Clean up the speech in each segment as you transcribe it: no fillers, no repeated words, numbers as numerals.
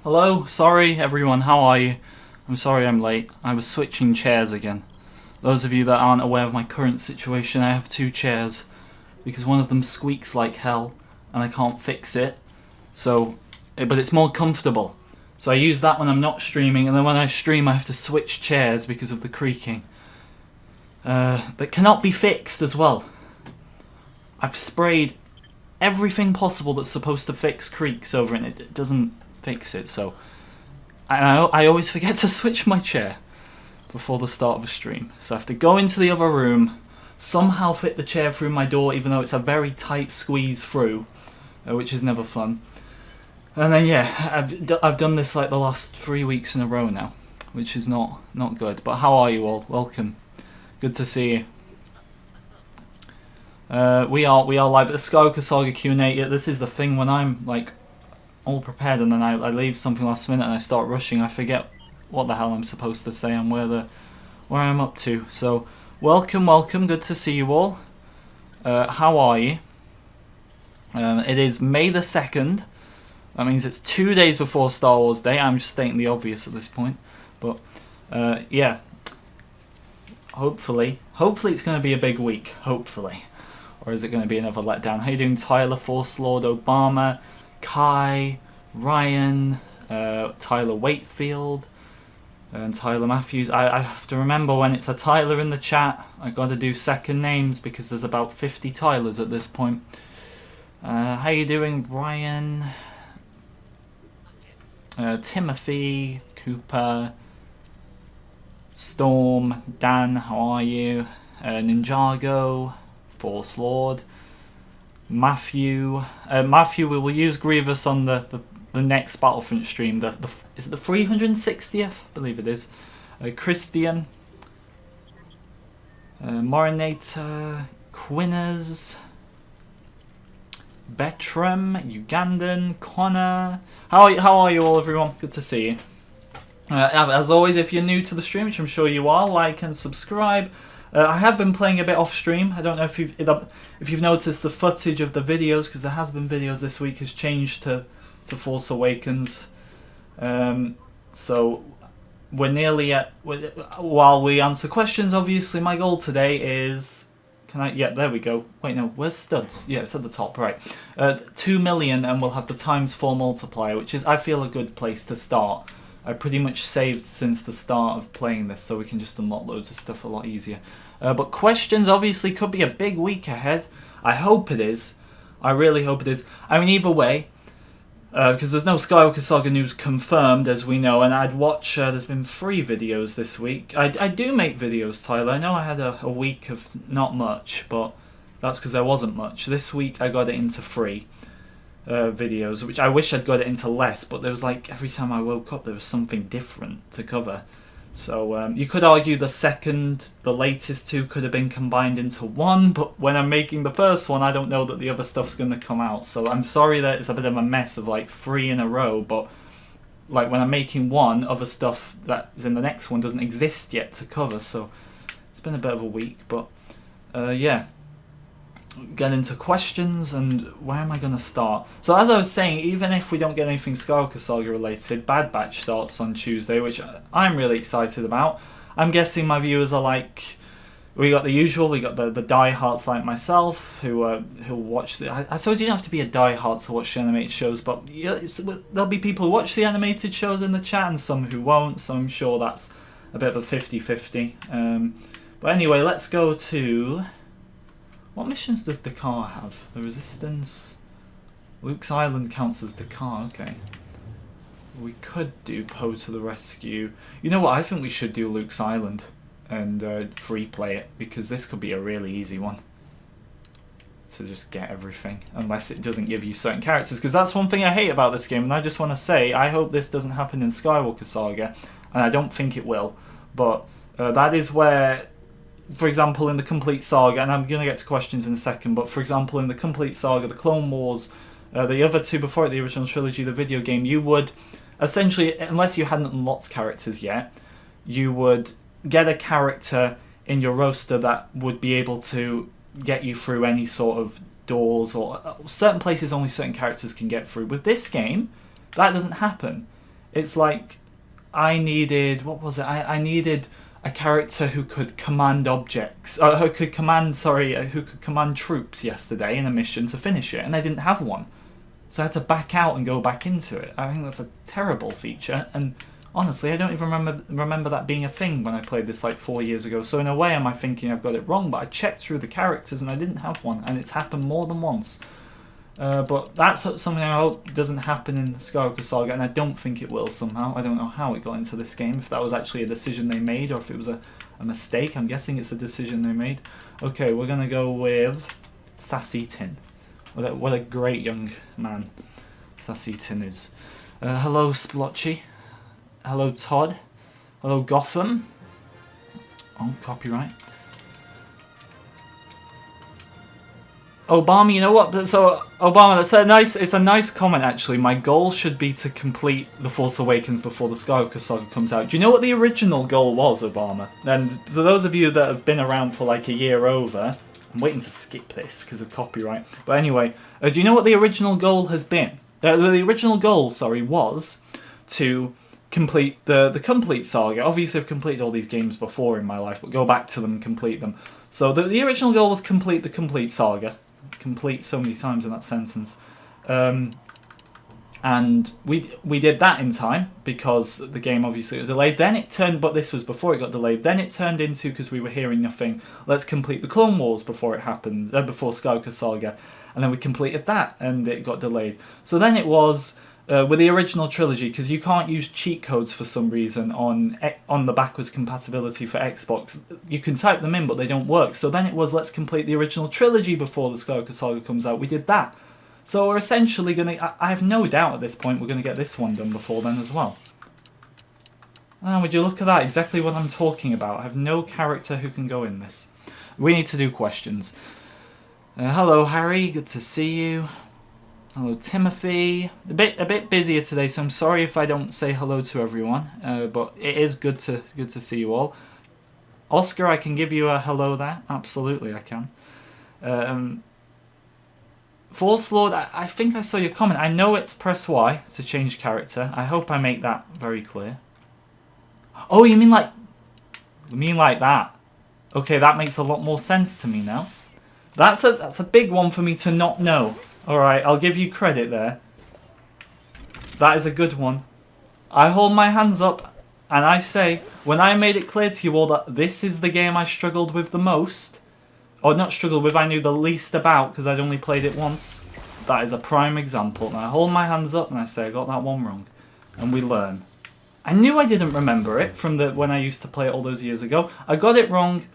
Hello, sorry everyone, how are you? I'm sorry I'm late. I was switching chairs again. Those of you that aren't aware of my current situation, I have two chairs because one of them squeaks like hell and I can't fix it. But it's more comfortable. So I use that when I'm not streaming, and then when I stream I have to switch chairs because of the creaking. That cannot be fixed as well. I've sprayed everything possible that's supposed to fix creaks over it and it doesn't fix it, so I always forget to switch my chair before the start of a stream. So I have to go into the other room, somehow fit the chair through my door, even though it's a very tight squeeze through, which is never fun. And then yeah, I've done this like the last 3 weeks in a row now, which is not good. But how are you all? Welcome. Good to see you. We are live at the Skywalker Saga Q&A. Yeah, this is the thing when I'm like all prepared and then I leave something last minute and I start rushing, I forget what the hell I'm supposed to say and where I'm up to. So welcome, good to see you all. How are you? It is May the 2nd. That means it's 2 days before Star Wars Day. I'm just stating the obvious at this point, but yeah, hopefully it's going to be a big week, hopefully. Or is it going to be another letdown? How you doing, Tyler, Force Lord, Obama, Kai, Ryan, Tyler Wakefield, and Tyler Matthews. I have to remember when it's a Tyler in the chat, I got to do second names because there's about 50 Tylers at this point. How you doing, Ryan? Timothy, Cooper, Storm, Dan, how are you? Ninjago, Force Lord, Matthew, we will use Grievous on the next Battlefront stream. Is it the 360th? I believe it is. Christian, Morinator, Quinners, Betram, Ugandan, Connor. How are you all, everyone? Good to see you. As always, if you're new to the stream, which I'm sure you are, like and subscribe. I have been playing a bit off stream. I don't know if you've noticed the footage of the videos, because there has been videos this week, has changed to Force Awakens. So we're nearly at. While we answer questions, obviously my goal today is. Yeah, there we go. Wait, no, where's studs? Yeah, it's at the top, right. 2 million, and we'll have the ×4 multiplier, which is, I feel, a good place to start. I pretty much saved since the start of playing this, so we can just unlock loads of stuff a lot easier. But questions, obviously, could be a big week ahead. I hope it is. I really hope it is. I mean, either way, because there's no Skywalker Saga news confirmed, as we know, and I'd watch, there's been 3 videos this week. I do make videos, Tyler. I know I had a week of not much, but that's because there wasn't much. This week I got it into 3 videos, which I wish I'd got it into less, but there was like, every time I woke up there was something different to cover. So you could argue the latest 2 could have been combined into 1, but when I'm making the first one I don't know that the other stuff's going to come out. So I'm sorry that it's a bit of a mess of like 3 in a row, but like when I'm making one, other stuff that is in the next one doesn't exist yet to cover. So it's been a bit of a week, but yeah. Get into questions, and where am I going to start? So as I was saying, even if we don't get anything Skywalker Saga related, Bad Batch starts on Tuesday, which I'm really excited about. I'm guessing my viewers are like, we got the usual, we got the diehards like myself who'll watch the. I suppose you don't have to be a diehard to watch the animated shows, but there'll be people who watch the animated shows in the chat and some who won't. So I'm sure that's a bit of a 50-50. But anyway, let's go to. What missions does Dakar have? The Resistance. Luke's Island counts as Dakar, okay. We could do Poe to the Rescue. You know what, I think we should do Luke's Island and free play it, because this could be a really easy one to just get everything, unless it doesn't give you certain characters, because that's one thing I hate about this game, and I just want to say, I hope this doesn't happen in Skywalker Saga, and I don't think it will, but that is where. For example, in the Complete Saga, and I'm going to get to questions in a second, but for example, in the Complete Saga, the Clone Wars, the other 2 before it, the original trilogy, the video game, you would, essentially, unless you hadn't unlocked characters yet, you would get a character in your roster that would be able to get you through any sort of doors, or certain places only certain characters can get through. With this game, that doesn't happen. It's like I needed, what was it? I needed a character who could command objects, who could command troops yesterday in a mission to finish it, and I didn't have one. So I had to back out and go back into it. I think that's a terrible feature, and honestly, I don't even remember that being a thing when I played this like 4 years ago. So in a way, am I thinking I've got it wrong? But I checked through the characters and I didn't have one, and it's happened more than once. But that's something I hope doesn't happen in Skywalker Saga, and I don't think it will somehow. I don't know how it got into this game, if that was actually a decision they made or if it was a mistake. I'm guessing it's a decision they made. Okay, we're going to go with Sassy Tin. What a great young man Sassy Tin is. Hello, Splotchy. Hello, Todd. Hello, Gotham. Oh, copyright. Obama, you know what? So Obama, it's a nice comment actually. My goal should be to complete The Force Awakens before the Skywalker Saga comes out. Do you know what the original goal was, Obama? And for those of you that have been around for like a year over, I'm waiting to skip this because of copyright. But anyway, do you know what the original goal has been? The original goal, sorry, was to complete the complete saga. Obviously, I've completed all these games before in my life, but go back to them and complete them. So the original goal was complete the complete saga. Complete so many times in that sentence. And we did that in time because the game obviously got delayed. Then it turned, but this was before it got delayed. Then it turned into, because we were hearing nothing, let's complete the Clone Wars before it happened, before Skywalker Saga. And then we completed that and it got delayed. So then it was with the original trilogy, because you can't use cheat codes for some reason on the backwards compatibility for Xbox. You can type them in, but they don't work. So then it was, let's complete the original trilogy before the Skywalker Saga comes out. We did that. So we're essentially going to... I have no doubt at this point we're going to get this one done before then as well. Oh, would you look at that? Exactly what I'm talking about. I have no character who can go in this. We need to do questions. Hello, Harry. Good to see you. Hello, Timothy. A bit busier today, so I'm sorry if I don't say hello to everyone. But it is good to see you all. Oscar, I can give you a hello there. Absolutely, I can. Force Lord, I think I saw your comment. I know it's press Y to change character. I hope I make that very clear. Oh, you mean like that? Okay, that makes a lot more sense to me now. That's a big one for me to not know. Alright, I'll give you credit there. That is a good one. I hold my hands up and I say, when I made it clear to you all that this is the game I struggled with the most, or not struggled with, I knew the least about because I'd only played it once, that is a prime example. And I hold my hands up and I say, I got that one wrong. And we learn. I knew I didn't remember it from when I used to play it all those years ago. I got it wrong.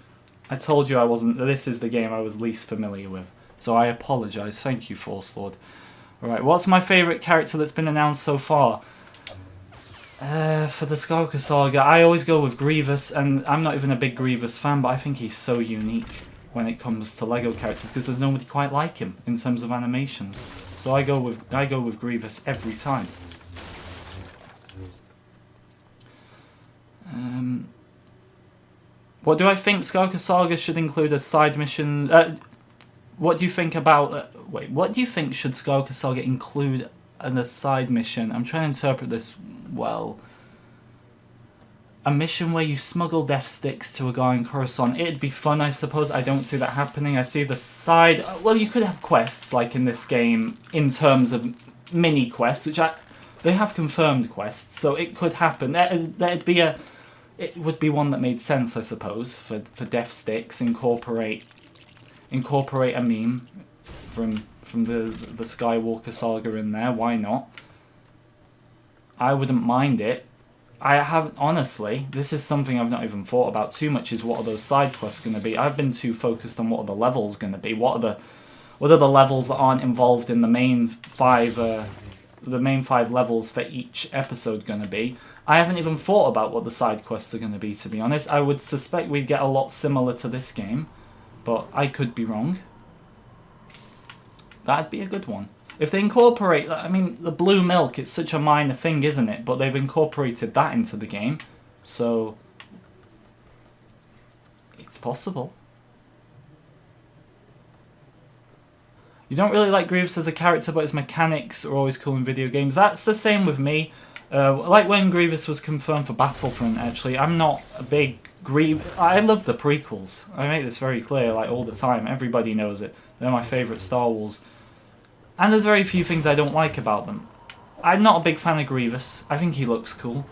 I told you I wasn't. This is the game I was least familiar with. So I apologise. Thank you, Force Lord. Alright, what's my favourite character that's been announced so far? For the Skywalker Saga, I always go with Grievous, and I'm not even a big Grievous fan, but I think he's so unique when it comes to LEGO characters, because there's nobody quite like him in terms of animations. So I go with Grievous every time. What do I think Skywalker Saga should include as side mission? What do you think about... what do you think should Skywalker Saga include as a side mission? I'm trying to interpret this well. A mission where you smuggle death sticks to a guy in Coruscant. It'd be fun, I suppose. I don't see that happening. I see the side... Well, you could have quests, like in this game, in terms of mini quests, which they have confirmed quests, so it could happen. There'd be a... It would be one that made sense, I suppose, for death sticks. Incorporate a meme from the Skywalker Saga in there. Why not? I wouldn't mind it. I haven't, honestly, this is something I've not even thought about too much, is what are those side quests going to be. I've been too focused on what are the levels going to be. What are the levels that aren't involved in the main five levels for each episode going to be. I haven't even thought about what the side quests are going to be, to be honest. I would suspect we'd get a lot similar to this game, but I could be wrong. That'd be a good one. If they incorporate, I mean, the blue milk, it's such a minor thing, isn't it? But they've incorporated that into the game, so it's possible. You don't really like Grievous as a character, but his mechanics are always cool in video games. That's the same with me. Like when Grievous was confirmed for Battlefront, actually, I'm not a big Grievous. I love the prequels. I make this very clear, like all the time. Everybody knows it. They're my favourite Star Wars. And there's very few things I don't like about them. I'm not a big fan of Grievous. I think he looks cool,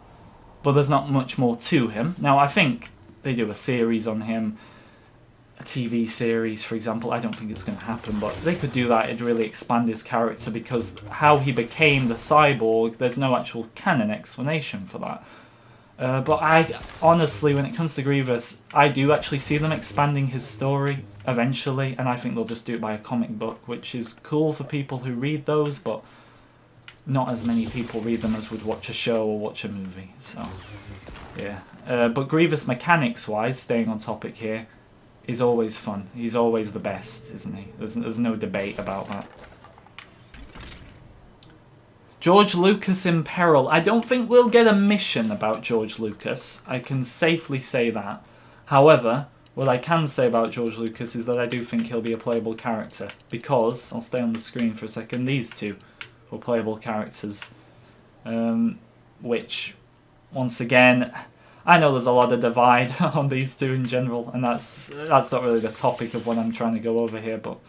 but there's not much more to him. Now, I think they do a series on him, a TV series, for example. I don't think it's going to happen, but they could do that. It'd really expand his character, because how he became the cyborg, there's no actual canon explanation for that. But I honestly, when it comes to Grievous, I do actually see them expanding his story eventually, and I think they'll just do it by a comic book, which is cool for people who read those, but not as many people read them as would watch a show or watch a movie. So, yeah. But Grievous, mechanics-wise, staying on topic here, is always fun. He's always the best, isn't he? There's no debate about that. George Lucas in peril. I don't think we'll get a mission about George Lucas. I can safely say that. However, what I can say about George Lucas is that I do think he'll be a playable character. Because, I'll stay on the screen for a second, these two were playable characters. Which, once again, I know there's a lot of divide on these two in general, and that's not really the topic of what I'm trying to go over here, but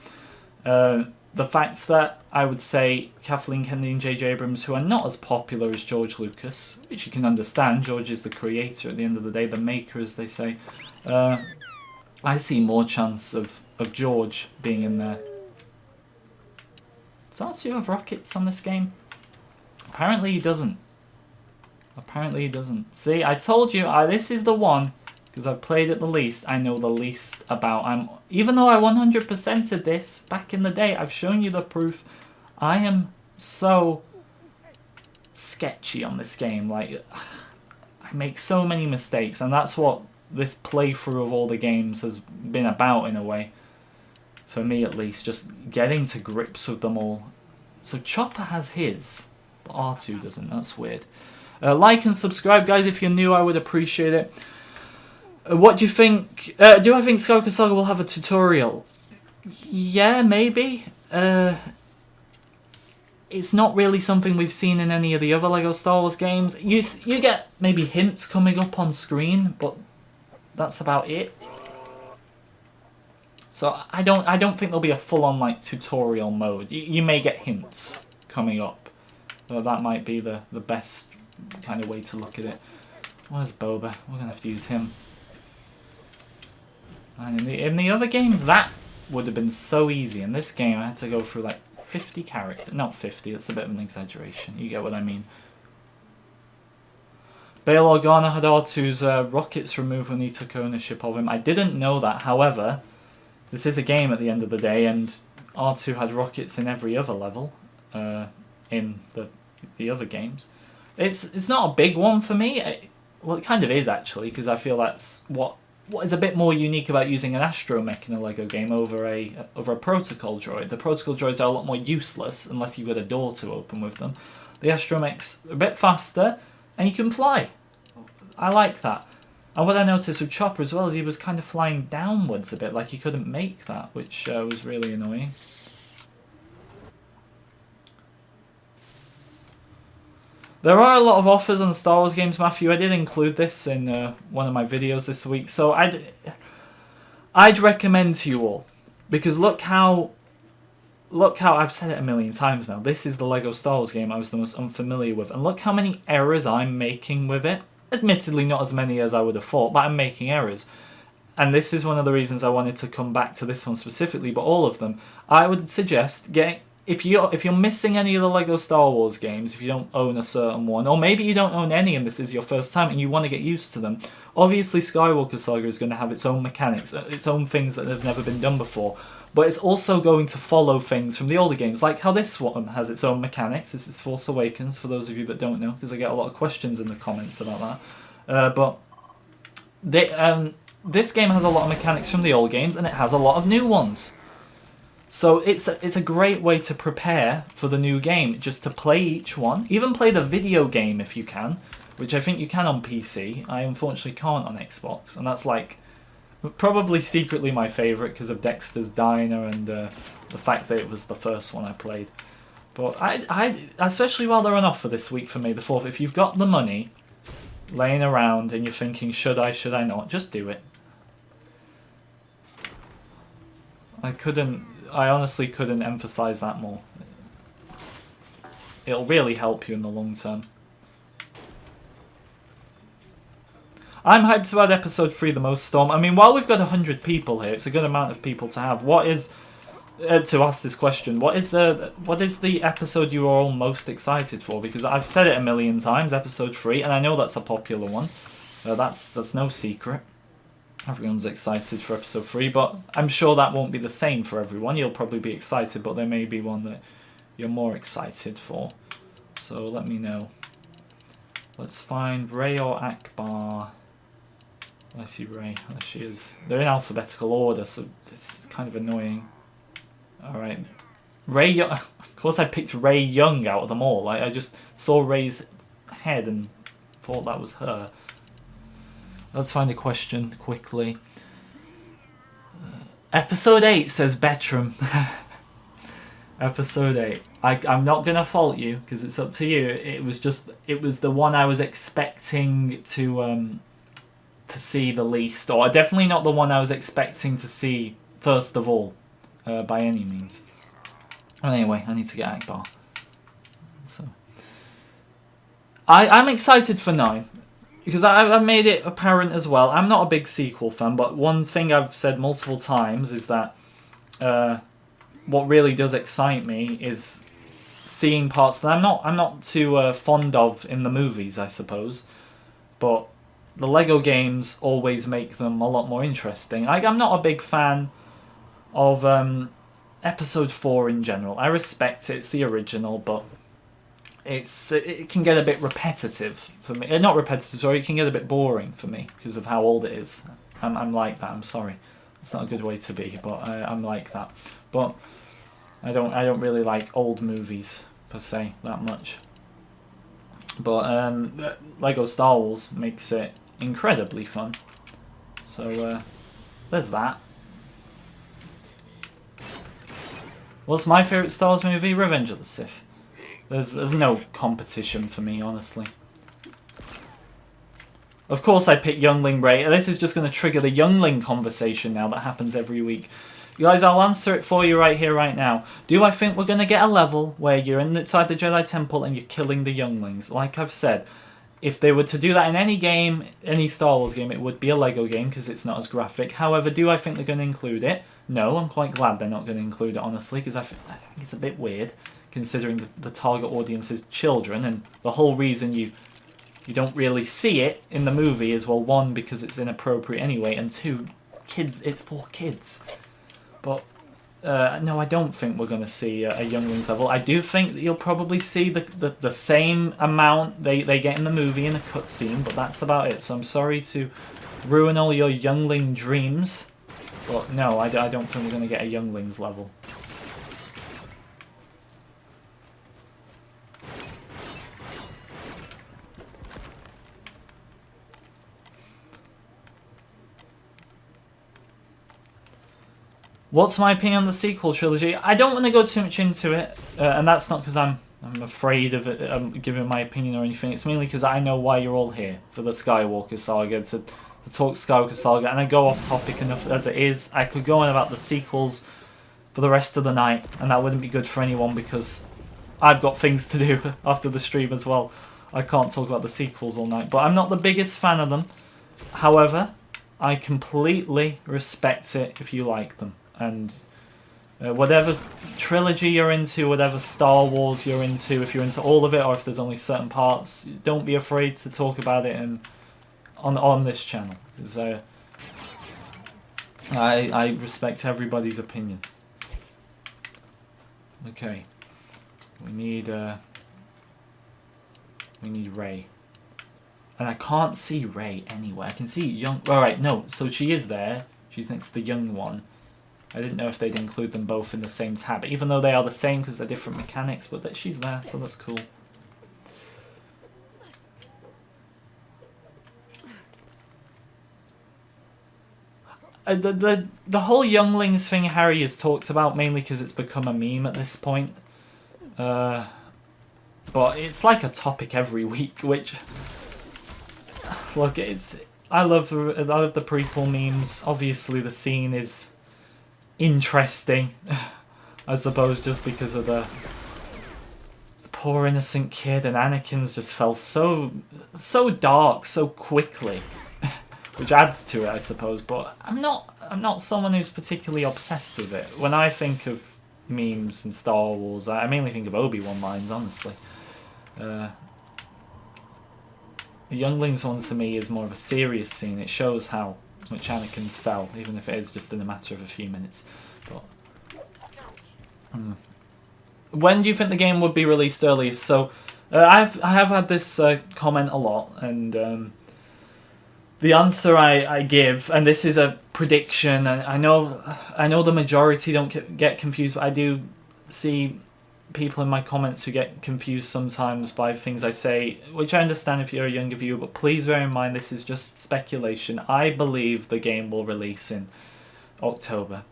the fact that I would say Kathleen Kennedy and J.J. Abrams, who are not as popular as George Lucas, which you can understand, George is the creator at the end of the day, the maker, as they say, I see more chance of George being in there. Does R2 have rockets on this game? Apparently he doesn't. Apparently he doesn't. See, I told you, this is the one, because I've played it the least, I know the least about. Even though I 100%ed this back in the day, I've shown you the proof, I am so sketchy on this game. Like, I make so many mistakes, and that's what this playthrough of all the games has been about, in a way. For me, at least, just getting to grips with them all. So Chopper has his, but R2 doesn't. That's weird. Like and subscribe, guys, if you're new. I would appreciate it. What do you think? Do I think Skywalker Saga will have a tutorial? Yeah, maybe. It's not really something we've seen in any of the other LEGO Star Wars games. You get maybe hints coming up on screen, but that's about it. So I don't think there'll be a full-on like tutorial mode. You may get hints coming up, but that might be the best kind of way to look at it. Where's Boba? We're gonna have to use him. And in the other games, that would have been so easy. In this game, I had to go through like 50 characters. Not 50, that's a bit of an exaggeration. You get what I mean. Bail Organa had R2's rockets removed when he took ownership of him. I didn't know that. However, this is a game at the end of the day, and R2 had rockets in every other level in the other games. It's not a big one for me. Well, it kind of is, actually, because I feel that's what is a bit more unique about using an astromech in a LEGO game over a protocol droid. The protocol droids are a lot more useless unless you've got a door to open with them. The astromech's a bit faster, and you can fly. I like that. And what I noticed with Chopper as well is he was kind of flying downwards a bit, like he couldn't make that, which was really annoying. There are a lot of offers on Star Wars games, Matthew. I did include this in one of my videos this week, so I'd recommend to you all, because look how I've said it a million times now. This is the LEGO Star Wars game I was the most unfamiliar with, and look how many errors I'm making with it. Admittedly, not as many as I would have thought, but I'm making errors. And this is one of the reasons I wanted to come back to this one specifically, but all of them. I would suggest if you're missing any of the LEGO Star Wars games, if you don't own a certain one, or maybe you don't own any and this is your first time and you want to get used to them, obviously Skywalker Saga is going to have its own mechanics, its own things that have never been done before, but it's also going to follow things from the older games, like how this one has its own mechanics. This is Force Awakens, for those of you that don't know, because I get a lot of questions in the comments about that. But this game has a lot of mechanics from the old games, and it has a lot of new ones. So it's a great way to prepare for the new game, just to play each one. Even play the video game if you can, which I think you can on PC. I unfortunately can't on Xbox, and that's like probably secretly my favourite because of Dexter's Diner and the fact that it was the first one I played. But especially while they're on offer this week for May the 4th, if you've got the money laying around and you're thinking, should I not, just do it. I honestly couldn't emphasize that more. It'll really help you in the long term. I'm hyped about episode 3 the most, Storm. I mean, while we've got 100 people here, it's a good amount of people to have. What is, to ask this question, what is the episode you are all most excited for? Because I've said it a million times, episode 3, and I know that's a popular one. That's no secret. Everyone's excited for episode 3, but I'm sure that won't be the same for everyone. You'll probably be excited, but there may be one that you're more excited for. So let me know. Let's find Ray or Akbar. I see Ray. There she is. They're in alphabetical order, so it's kind of annoying. Alright. Ray Young. Of course I picked Ray Young out of them all. I just saw Ray's head and thought that was her. Let's find a question quickly. Episode 8 says Bettram. Episode 8. I'm not going to fault you, because it's up to you. It was the one I was expecting to see the least. Or definitely not the one I was expecting to see first of all, by any means. Well, anyway, I need to get Akbar. So, I'm excited for 9. Because I've made it apparent as well. I'm not a big sequel fan, but one thing I've said multiple times is that what really does excite me is seeing parts that I'm not too fond of in the movies, I suppose. But the Lego games always make them a lot more interesting. I'm not a big fan of Episode 4 in general. I respect it's the original, but it can get a bit repetitive for me. Not repetitive, sorry. It can get a bit boring for me because of how old it is. I'm like that. I'm sorry. It's not a good way to be, but I'm like that. But I don't really like old movies per se that much. But Lego Star Wars makes it incredibly fun. So there's that. What's my favourite Star Wars movie? Revenge of the Sith. There's no competition for me, honestly. Of course I pick Youngling Ray. This is just going to trigger the Youngling conversation now that happens every week. You guys, I'll answer it for you right here, right now. Do I think we're going to get a level where you're inside the Jedi Temple and you're killing the Younglings? Like I've said, if they were to do that in any game, any Star Wars game, it would be a Lego game because it's not as graphic. However, do I think they're going to include it? No, I'm quite glad they're not going to include it, honestly, because I think it's a bit weird, considering the target audience is children, and the whole reason you don't really see it in the movie is, well, one, because it's inappropriate anyway, and two, kids, it's for kids. But no, I don't think we're going to see a Younglings level. I do think that you'll probably see the same amount they get in the movie in a cutscene, but that's about it. So I'm sorry to ruin all your Youngling dreams, but no, I don't think we're going to get a Younglings level. What's my opinion on the sequel trilogy? I don't want to go too much into it, and that's not because I'm afraid of it, giving my opinion or anything. It's mainly because I know why you're all here, for the Skywalker Saga, to talk Skywalker Saga, and I go off topic enough as it is. I could go on about the sequels for the rest of the night, and that wouldn't be good for anyone because I've got things to do after the stream as well. I can't talk about the sequels all night, but I'm not the biggest fan of them. However, I completely respect it if you like them. And whatever trilogy you're into, whatever Star Wars you're into, if you're into all of it or if there's only certain parts, don't be afraid to talk about it on this channel. Because I respect everybody's opinion. Okay. We need Rey. And I can't see Rey anywhere. I can see young... Alright, no. So she is there. She's next to the young one. I didn't know if they'd include them both in the same tab, even though they are the same because they're different mechanics, but she's there, so that's cool. The whole Younglings thing Harry has talked about, mainly because it's become a meme at this point. But it's like a topic every week, which, look, I love the prequel memes. Obviously, the scene is interesting, I suppose, just because of the poor innocent kid, and Anakin's just fell so dark so quickly, which adds to it, I suppose. But I'm not someone who's particularly obsessed with it. When I think of memes and Star Wars, I mainly think of Obi-Wan lines, honestly. The Younglings one to me is more of a serious scene. It shows how much Anakin's fell, even if it is just in a matter of a few minutes. But when do you think the game would be released earliest? So I have had this comment a lot, and the answer I give, and this is a prediction, and I know the majority don't get confused, but I do see people in my comments who get confused sometimes by things I say, which I understand if you're a younger viewer, but please bear in mind this is just speculation. I believe the game will release in October.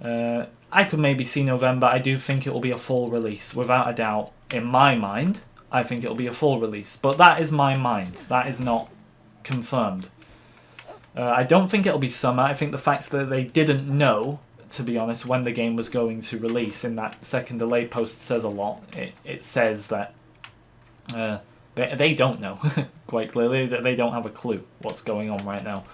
I could maybe see November. I do think it will be a full release, without a doubt. In my mind, I think it will be a full release, but that is my mind. That is not confirmed. I don't think it'll be summer. I think the fact that they didn't know, to be honest, when the game was going to release in that second delay post says a lot. It says that they don't know, quite clearly, that they don't have a clue what's going on right now.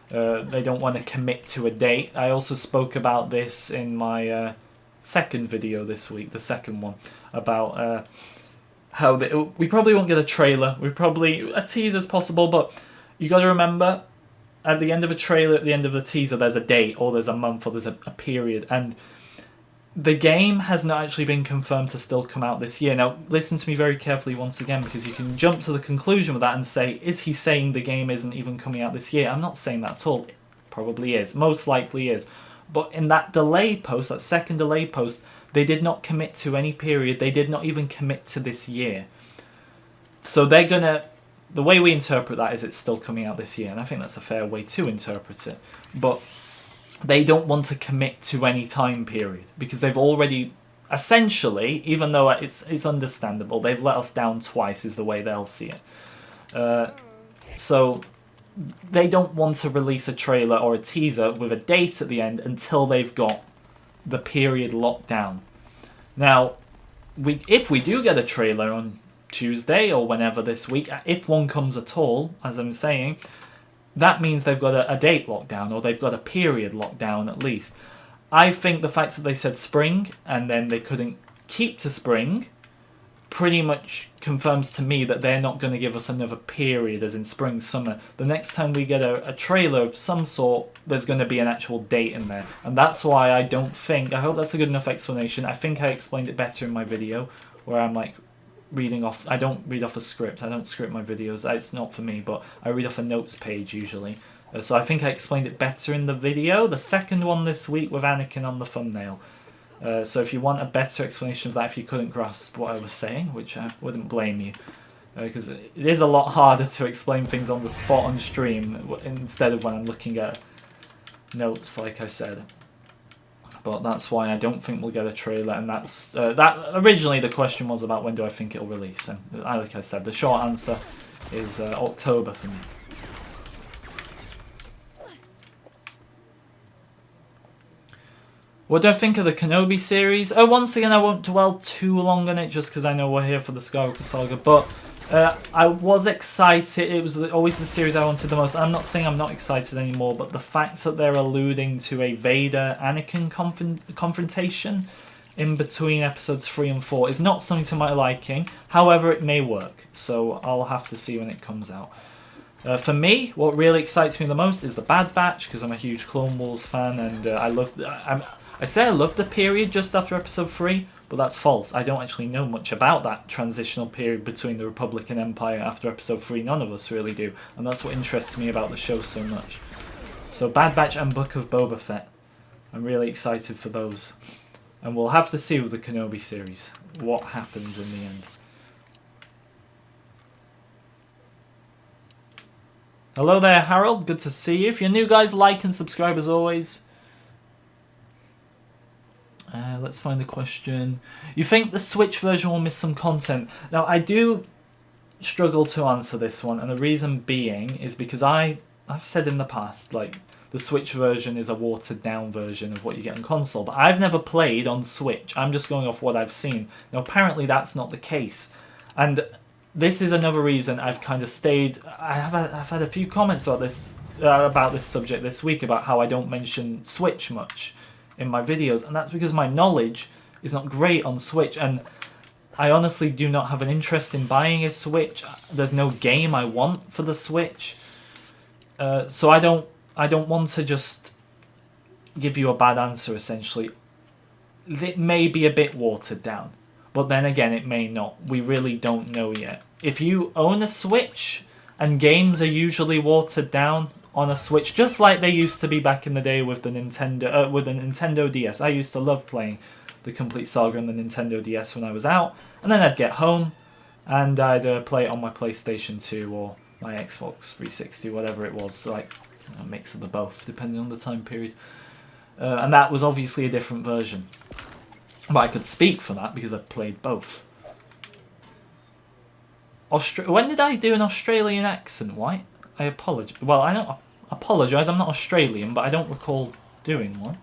They don't want to commit to a date. I also spoke about this in my second video this week, the second one, about how we probably won't get a trailer. We probably a teaser's possible, but you got to remember, at the end of a trailer, at the end of the teaser, there's a date, or there's a month, or there's a period, and the game has not actually been confirmed to still come out this year. Now, listen to me very carefully once again, because you can jump to the conclusion with that and say, is he saying the game isn't even coming out this year? I'm not saying that at all. It probably is. Most likely is. But in that delay post, that second delay post, they did not commit to any period. They did not even commit to this year. So they're going to... The way we interpret that is it's still coming out this year, and I think that's a fair way to interpret it. But they don't want to commit to any time period, because they've already, essentially, even though it's understandable, they've let us down twice is the way they'll see it. So they don't want to release a trailer or a teaser with a date at the end until they've got the period locked down. Now, if we do get a trailer on Tuesday or whenever this week, if one comes at all, as I'm saying, that means they've got a date locked down, or they've got a period locked down at least. I think the fact that they said spring and then they couldn't keep to spring pretty much confirms to me that they're not going to give us another period, as in spring, summer. The next time we get a trailer of some sort, there's going to be an actual date in there. And that's why I hope that's a good enough explanation. I think I explained it better in my video, where I'm like, reading off. I don't read off a script. I don't script my videos. It's not for me, but I read off a notes page usually. So I think I explained it better in the video, the second one this week with Anakin on the thumbnail. So if you want a better explanation of that, if you couldn't grasp what I was saying, which I wouldn't blame you, because it is a lot harder to explain things on the spot on stream instead of when I'm looking at notes, like I said. But that's why I don't think we'll get a trailer, and that's that. Originally, the question was about when do I think it'll release, and like I said, the short answer is October for me. What do I think of the Kenobi series? Once again, I won't dwell too long on it, just because I know we're here for the Skywalker Saga, but I was excited. It was always the series I wanted the most. I'm not saying I'm not excited anymore, but the fact that they're alluding to a Vader-Anakin confrontation in between episodes 3 and 4 is not something to my liking. However, it may work, so I'll have to see when it comes out. For me, what really excites me the most is the Bad Batch, because I'm a huge Clone Wars fan, and I say I love the period just after episode 3, but that's false. I don't actually know much about that transitional period between the Republic and Empire after episode 3. None of us really do, and that's what interests me about the show so much. So Bad Batch and Book of Boba Fett. I'm really excited for those. And we'll have to see with the Kenobi series what happens in the end. Hello there, Harold. Good to see you. If you're new, guys, like and subscribe as always. Let's find the question. You think the Switch version will miss some content? Now, I do struggle to answer this one, and the reason being is because I've said in the past, like, the Switch version is a watered down version of what you get on console, but I've never played on Switch. I'm just going off what I've seen. Now, apparently that's not the case, and this is another reason I've kind of stayed. I've had a few comments about this subject this week about how I don't mention Switch much in my videos, and that's because my knowledge is not great on Switch, and I honestly do not have an interest in buying a Switch. There's no game I want for the Switch, so I don't want to just give you a bad answer. Essentially, it may be a bit watered down, but then again, it may not. We really don't know yet. If you own a Switch, and games are usually watered down on a Switch, just like they used to be back in the day with the Nintendo DS. I used to love playing the complete saga on the Nintendo DS when I was out, and then I'd get home and I'd play it on my PlayStation 2 or my Xbox 360, whatever it was, like a mix of the both, depending on the time period. And that was obviously a different version, but I could speak for that because I've played both. When did I do an Australian accent, White? I apologise. Well, I don't apologise, I'm not Australian, but I don't recall doing one.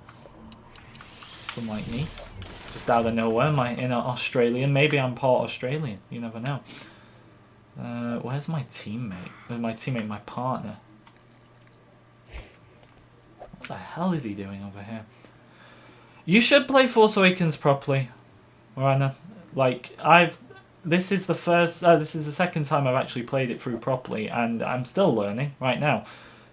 Unlike me. Just out of nowhere, am I in Australian? Maybe I'm part Australian, you never know. Where's my teammate? My partner. What the hell is he doing over here? You should play Force Awakens properly, Miranda. Like, this is the second time I've actually played it through properly, and I'm still learning right now.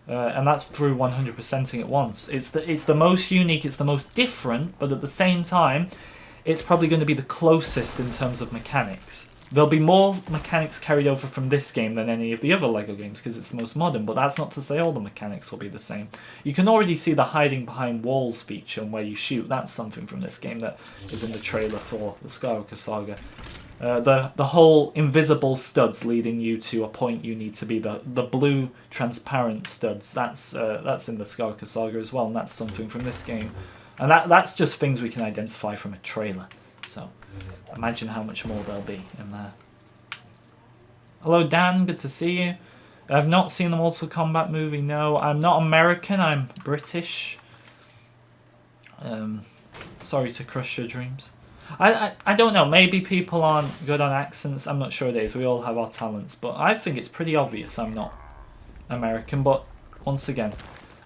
And that's through 100%ing it once. It's the most unique, it's the most different, but at the same time, it's probably going to be the closest in terms of mechanics. There'll be more mechanics carried over from this game than any of the other LEGO games because it's the most modern, but that's not to say all the mechanics will be the same. You can already see the hiding behind walls feature and where you shoot. That's something from this game that is in the trailer for the Skywalker Saga. The whole invisible studs leading you to a point you need to be, the blue transparent studs, that's in the Skywalker Saga as well, and that's something from this game. And that's just things we can identify from a trailer. So imagine how much more there'll be in there. Hello Dan, good to see you. I've not seen the Mortal Kombat movie, no. I'm not American, I'm British. Sorry to crush your dreams. I don't know, maybe people aren't good on accents, I'm not sure it is, we all have our talents, but I think it's pretty obvious I'm not American, but once again,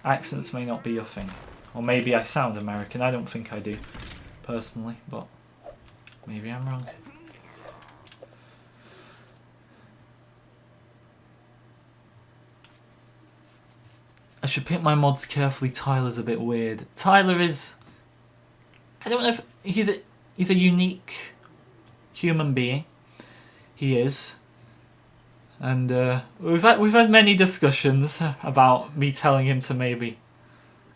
accents may not be your thing. Or maybe I sound American, I don't think I do, personally, but maybe I'm wrong. I should pick my mods carefully, Tyler's a bit weird. Tyler is... I don't know if he's a unique human being. He is, and we've had many discussions about me telling him to maybe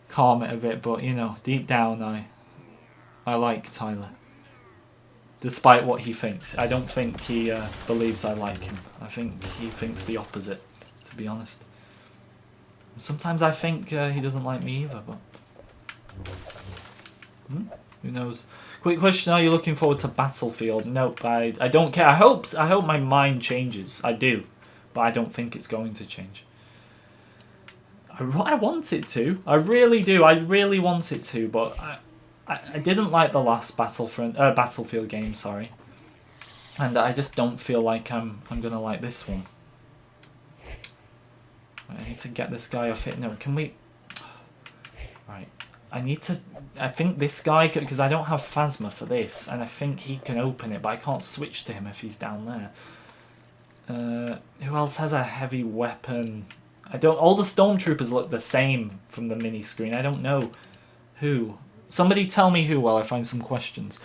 calm it a bit. But you know, deep down, I like Tyler, despite what he thinks. I don't think he believes I like him. I think he thinks the opposite, to be honest. Sometimes I think he doesn't like me either. But who knows? Quick question, are you looking forward to Battlefield? Nope, I don't care. I hope my mind changes. I do. But I don't think it's going to change. I want it to. I really do. I really want it to, but I didn't like the last Battlefield game, sorry. And I just don't feel like I'm gonna like this one. I need to get this guy off it. No, can we... Right. I think this guy, because I don't have Phasma for this, and I think he can open it, but I can't switch to him if he's down there. Who else has a heavy weapon? All the stormtroopers look the same from the mini screen. I don't know who. Somebody tell me who while I find some questions.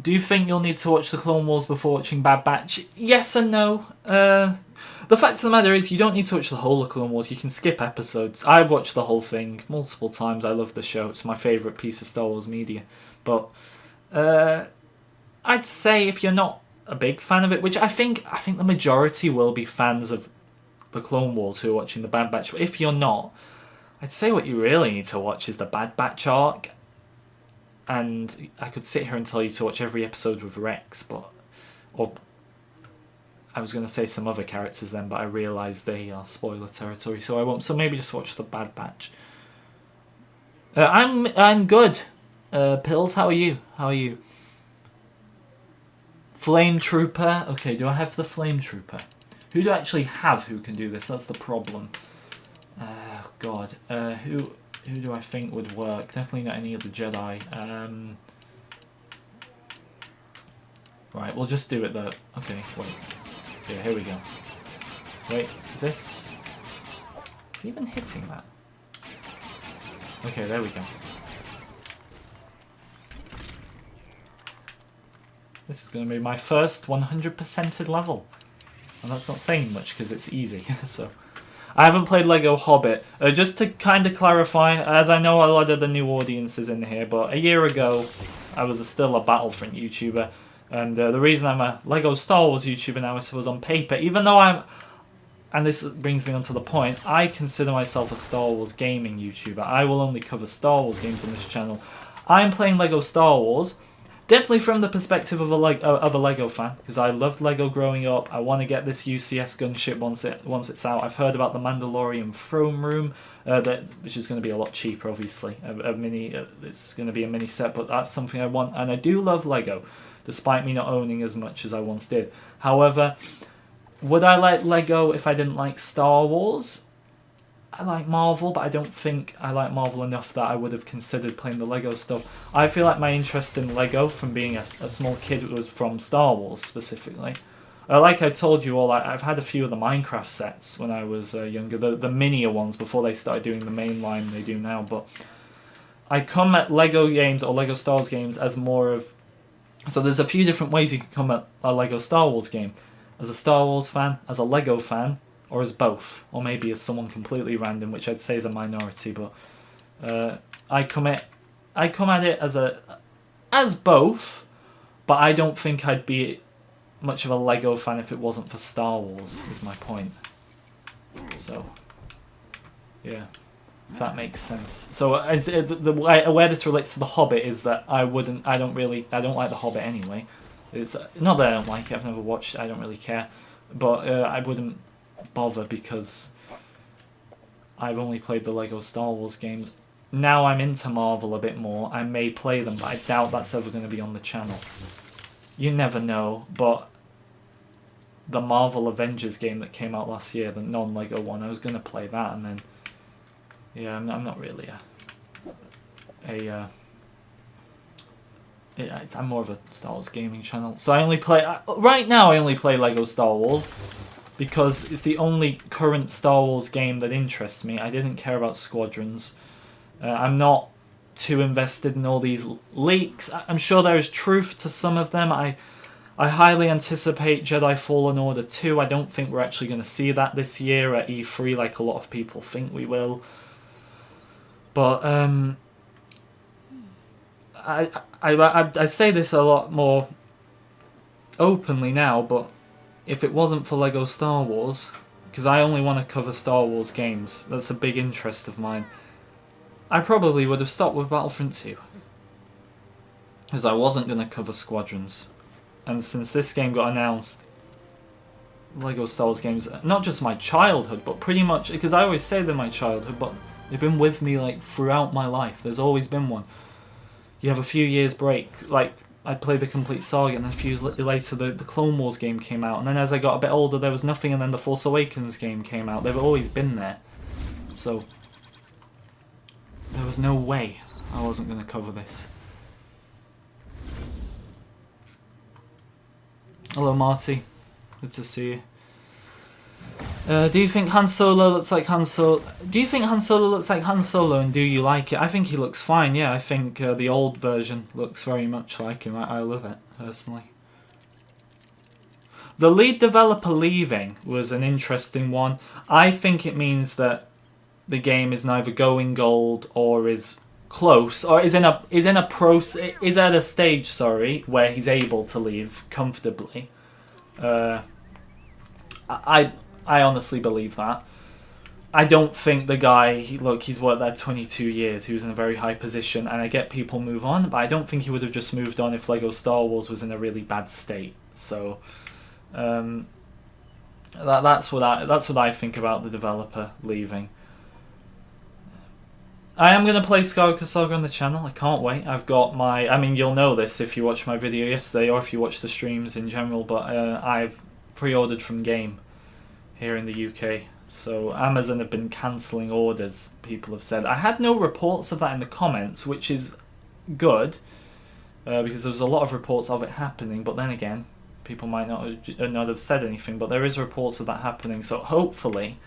Do you think you'll need to watch the Clone Wars before watching Bad Batch? Yes and no. The fact of the matter is you don't need to watch the whole of Clone Wars. You can skip episodes. I've watched the whole thing multiple times. I love the show. It's my favourite piece of Star Wars media. But I'd say if you're not a big fan of it, which I think the majority will be fans of the Clone Wars who are watching the Bad Batch. But if you're not, I'd say what you really need to watch is the Bad Batch arc. And I could sit here and tell you to watch every episode with Rex, or I was going to say some other characters then, but I realised they are spoiler territory, so I won't. So maybe just watch the Bad Batch. I'm good. Pills, how are you? How are you? Flame Trooper. Okay, do I have the Flame Trooper? Who do I actually have who can do this? That's the problem. God. Who do I think would work? Definitely not any of the Jedi. Right, we'll just do it though. Okay, wait. Yeah, here we go. Wait, is this... Is he even hitting that? Okay, there we go. This is going to be my first 100%ed level. And that's not saying much because it's easy, so... I haven't played Lego Hobbit. Just to kind of clarify, as I know a lot of the new audiences in here, but a year ago I was still a Battlefront YouTuber, and the reason I'm a Lego Star Wars YouTuber now is it was on paper, even though I'm... And this brings me on to the point, I consider myself a Star Wars gaming YouTuber. I will only cover Star Wars games on this channel. I'm playing Lego Star Wars, definitely from the perspective of a Lego fan, because I loved Lego growing up. I want to get this UCS gunship once it's out. I've heard about the Mandalorian throne room, which is going to be a lot cheaper, obviously. It's going to be a mini set, but that's something I want. And I do love Lego, despite me not owning as much as I once did. However, would I like Lego if I didn't like Star Wars? I like Marvel, but I don't think I like Marvel enough that I would have considered playing the Lego stuff. I feel like my interest in Lego from being a small kid was from Star Wars specifically. Like I told you all, I've had a few of the Minecraft sets when I was younger, the minier ones before they started doing the mainline they do now. But I come at Lego games or Lego Star Wars games as more of... So there's a few different ways you can come at a Lego Star Wars game. As a Star Wars fan, as a Lego fan, or as both, or maybe as someone completely random, which I'd say is a minority. But I come at it as both, but I don't think I'd be much of a Lego fan if it wasn't for Star Wars. Is my point. So yeah, if that makes sense. So where this relates to the Hobbit is that I don't like the Hobbit anyway. It's not that I don't like it. I've never watched it. I don't really care, but I wouldn't bother because I've only played the Lego Star Wars games. Now I'm into Marvel a bit more. I may play them, but I doubt that's ever going to be on the channel. You never know, but the Marvel Avengers game that came out last year, the non-Lego one, I was going to play that, and then yeah, I'm not really I'm more of a Star Wars gaming channel. So I only play right now. I only play Lego Star Wars because it's the only current Star Wars game that interests me. I didn't care about Squadrons. I'm not too invested in all these leaks. I'm sure there is truth to some of them. I highly anticipate Jedi Fallen Order 2. I don't think we're actually going to see that this year at E3 like a lot of people think we will. But I say this a lot more openly now, but if it wasn't for Lego Star Wars, because I only want to cover Star Wars games, that's a big interest of mine, I probably would have stopped with Battlefront 2. Because I wasn't going to cover Squadrons. And since this game got announced, Lego Star Wars games, not just my childhood, but pretty much, because I always say they're my childhood, but they've been with me like throughout my life. There's always been one. You have a few years break, like I played the complete saga, and then a few years later the Clone Wars game came out, and then as I got a bit older there was nothing, and then the Force Awakens game came out. They've always been there, so there was no way I wasn't going to cover this. Hello Marty, good to see you. Do you think Han Solo looks like Han Solo? Do you think Han Solo looks like Han Solo, and do you like it? I think he looks fine, yeah. I think the old version looks very much like him. I love it, personally. The lead developer leaving was an interesting one. I think it means that the game is neither going gold or is close, or is at a stage, sorry, where he's able to leave comfortably. I honestly believe that. I don't think the guy, look, he's worked there 22 years. He was in a very high position, and I get people move on, but I don't think he would have just moved on if Lego Star Wars was in a really bad state. So, that's what I think about the developer leaving. I am going to play Skywalker Saga on the channel. I can't wait. I've got my... I mean, you'll know this if you watched my video yesterday or if you watch the streams in general, but I've pre-ordered from Game here in the UK. So Amazon have been cancelling orders, people have said. I had no reports of that in the comments, which is good, because there was a lot of reports of it happening, but then again, people might not have said anything, but there is reports of that happening, so hopefully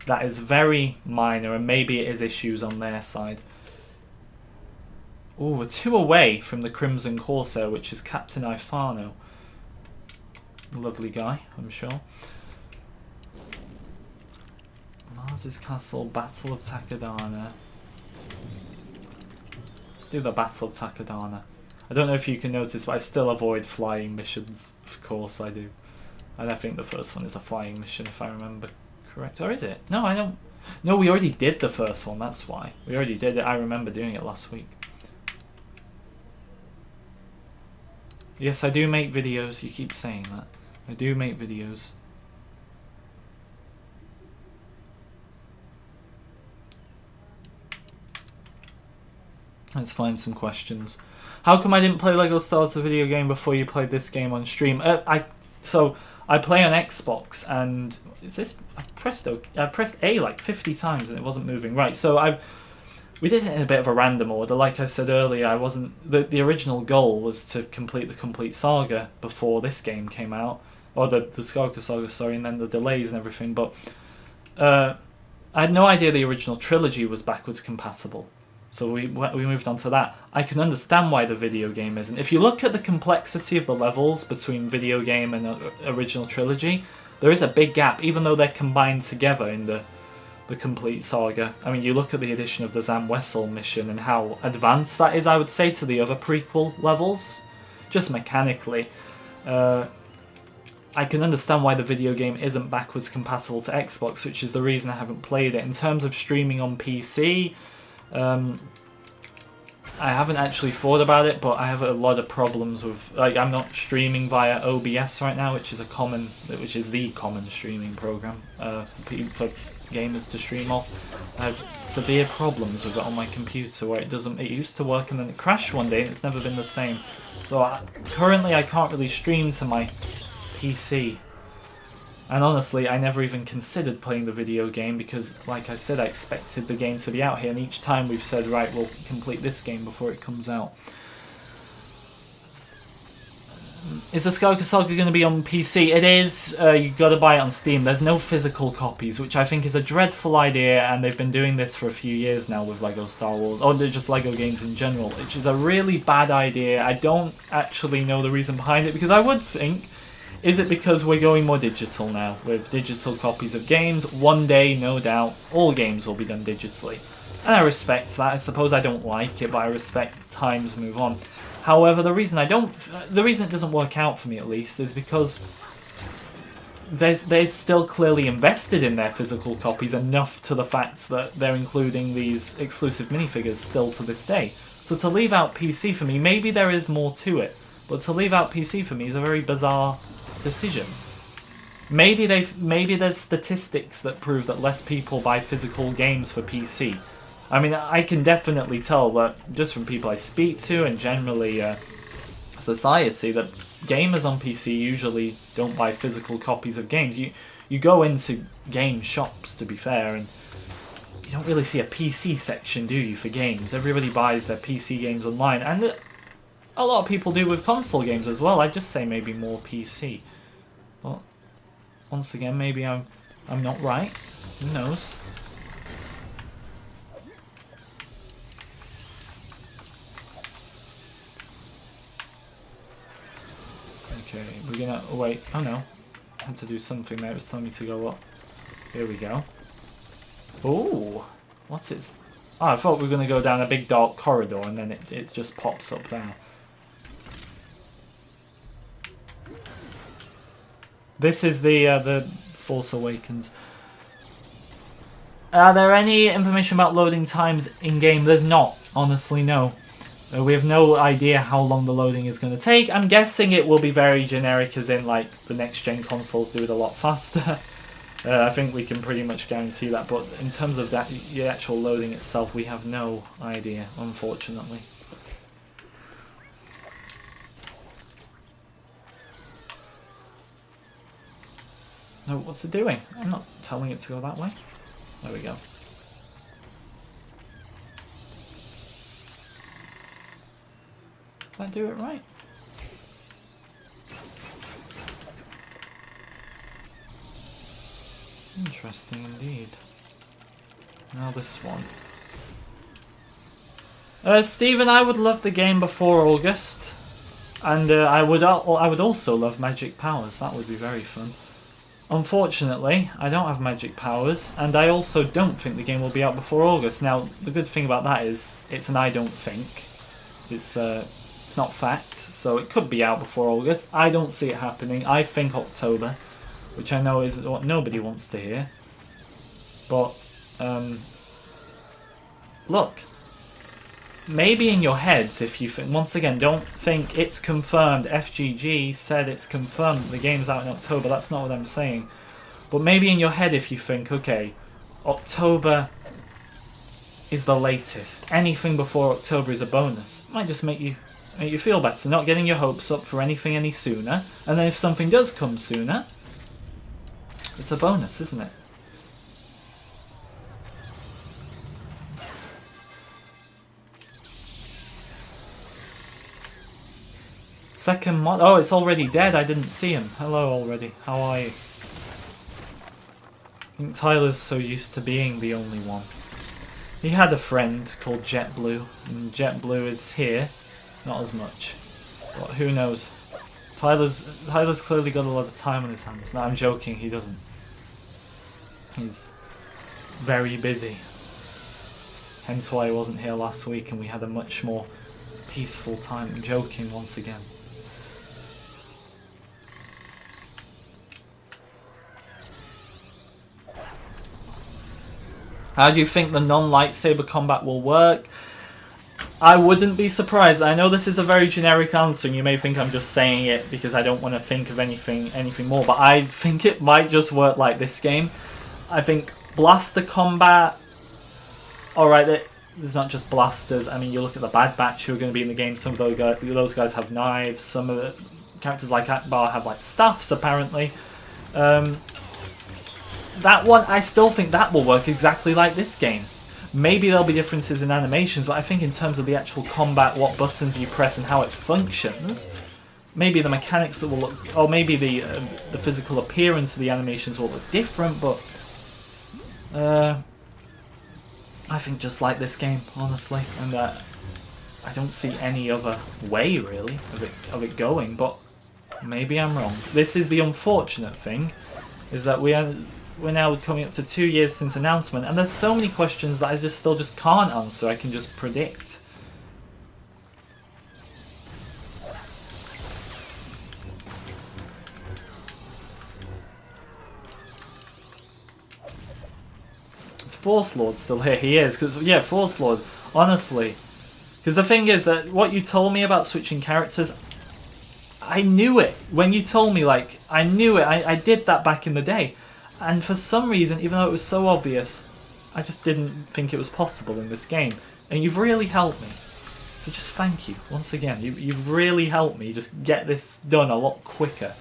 that is very minor, and maybe it is issues on their side. Oh, we're 2 away from the Crimson Corsair, which is Captain Ifano. Lovely guy, I'm sure. Mars's Castle, Battle of Takodana. Let's do the Battle of Takodana. I don't know if you can notice, but I still avoid flying missions. Of course I do. And I think the first one is a flying mission, if I remember correct. Or is it? No, I don't. No, we already did the first one, that's why. We already did it. I remember doing it last week. Yes, I do make videos. You keep saying that. I do make videos. Let's find some questions. How come I didn't play Lego Star Wars the video game before you played this game on stream? I play on Xbox, and is this? I pressed A like 50 times and it wasn't moving. Right, so we did it in a bit of a random order. Like I said earlier, I wasn't the original goal was to complete the complete saga before this game came out, or the Skywalker Saga, sorry, and then the delays and everything. But I had no idea the original trilogy was backwards compatible. So we moved on to that. I can understand why the video game isn't. If you look at the complexity of the levels between video game and original trilogy, there is a big gap, even though they're combined together in the complete saga. I mean, you look at the addition of the Zam Wessel mission and how advanced that is, I would say, to the other prequel levels, just mechanically. I can understand why the video game isn't backwards compatible to Xbox, which is the reason I haven't played it. In terms of streaming on PC... I haven't actually thought about it, but I have a lot of problems with, like, I'm not streaming via OBS right now, which is the common streaming program for gamers to stream off. I have severe problems with it on my computer where it used to work and then it crashed one day and it's never been the same. So currently I can't really stream to my PC. And honestly, I never even considered playing the video game because, like I said, I expected the game to be out here, and each time we've said, right, we'll complete this game before it comes out. Is the Skywalker Saga going to be on PC? It is. You've got to buy it on Steam. There's no physical copies, which I think is a dreadful idea, and they've been doing this for a few years now with Lego Star Wars, or just Lego games in general, which is a really bad idea. I don't actually know the reason behind it, because I would think... Is it because we're going more digital now, with digital copies of games? One day, no doubt, all games will be done digitally. And I respect that. I suppose I don't like it, but I respect times move on. However, the reason it doesn't work out for me, at least, is because they're still clearly invested in their physical copies enough to the fact that they're including these exclusive minifigures still to this day. So to leave out PC for me, maybe there is more to it, but to leave out PC for me is a very bizarre decision. Maybe there's statistics that prove that less people buy physical games for PC. I mean, I can definitely tell that just from people I speak to and generally society that gamers on PC usually don't buy physical copies of games. You go into game shops, to be fair, and you don't really see a PC section, do you, for games? Everybody buys their PC games online, and a lot of people do with console games as well. I'd just say maybe more PC. But once again, maybe I'm not right. Who knows? Okay, we're gonna wait. Oh no, I had to do something there. It was telling me to go up. Here we go. Oh, what's it? Oh, I thought we were going to go down a big dark corridor and then it just pops up there. This is the Force Awakens. Are there any information about loading times in-game? There's not, honestly, no. We have no idea how long the loading is going to take. I'm guessing it will be very generic, as in, like, the next-gen consoles do it a lot faster. I think we can pretty much guarantee that, but in terms of that, the actual loading itself, we have no idea, unfortunately. No, what's it doing? I'm not telling it to go that way. There we go. Did I do it right? Interesting indeed. Now this one. Stephen, I would love the game before August, and I would also love magic powers. That would be very fun. Unfortunately, I don't have magic powers, and I also don't think the game will be out before August. Now, the good thing about that is it's an I don't think. It's not fact, so it could be out before August. I don't see it happening. I think October, which I know is what nobody wants to hear. But look, maybe in your heads, if you think, once again, don't think it's confirmed. FGG said it's confirmed the game's out in October. That's not what I'm saying. But maybe in your head, if you think, okay, October is the latest. Anything before October is a bonus. It might just make you feel better, not getting your hopes up for anything any sooner. And then if something does come sooner, it's a bonus, isn't it? Second mod. Oh, it's already dead. I didn't see him. Hello already. How are you? I think Tyler's so used to being the only one. He had a friend called JetBlue, and JetBlue is here. Not as much. But who knows? Tyler's clearly got a lot of time on his hands. No, I'm joking, he doesn't. He's very busy. Hence why he wasn't here last week and we had a much more peaceful time. I'm joking once again. How do you think the non-lightsaber combat will work? I wouldn't be surprised. I know this is a very generic answer and you may think I'm just saying it because I don't want to think of anything more, but I think it might just work like this game. I think blaster combat... Alright, there's not just blasters. I mean, you look at the Bad Batch who are going to be in the game. Some of those guys have knives. Some of the characters like Akbar have like staffs, apparently. That one, I still think that will work exactly like this game. Maybe there'll be differences in animations, but I think in terms of the actual combat, what buttons you press and how it functions, maybe the mechanics that will look, or maybe the physical appearance of the animations will look different, but I think just like this game, honestly, and I don't see any other way really of it going. But maybe I'm wrong. This is the unfortunate thing, is that we're now coming up to 2 years since announcement, and there's so many questions that I still just can't answer. I can just predict. Is Force Lord still here? He is, because yeah, Force Lord. Honestly, because the thing is that what you told me about switching characters, I knew it when you told me. Like, I knew it. I did that back in the day. And for some reason, even though it was so obvious, I just didn't think it was possible in this game. And you've really helped me. So just thank you, once again. You've really helped me just get this done a lot quicker.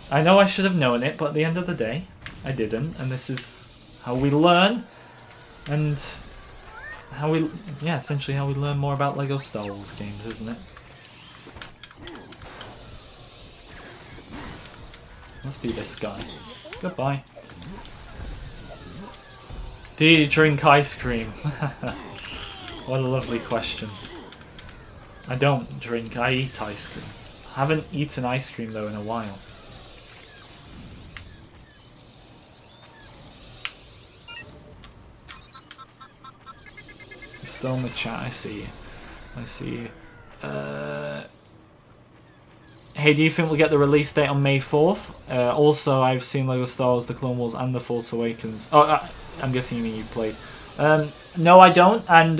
I know I should have known it, but at the end of the day, I didn't. And this is how we learn. And how we, yeah, essentially how we learn more about LEGO Star Wars games, isn't it? Must be this guy. Goodbye. Do you drink ice cream? What a lovely question. I don't drink, I eat ice cream. I haven't eaten ice cream though in a while. still in the chat. I see you. I see you. Hey, do you think we'll get the release date on May 4th? Also, I've seen LEGO Star Wars: The Clone Wars and The Force Awakens. Oh, I'm guessing you mean you played. No, I don't. And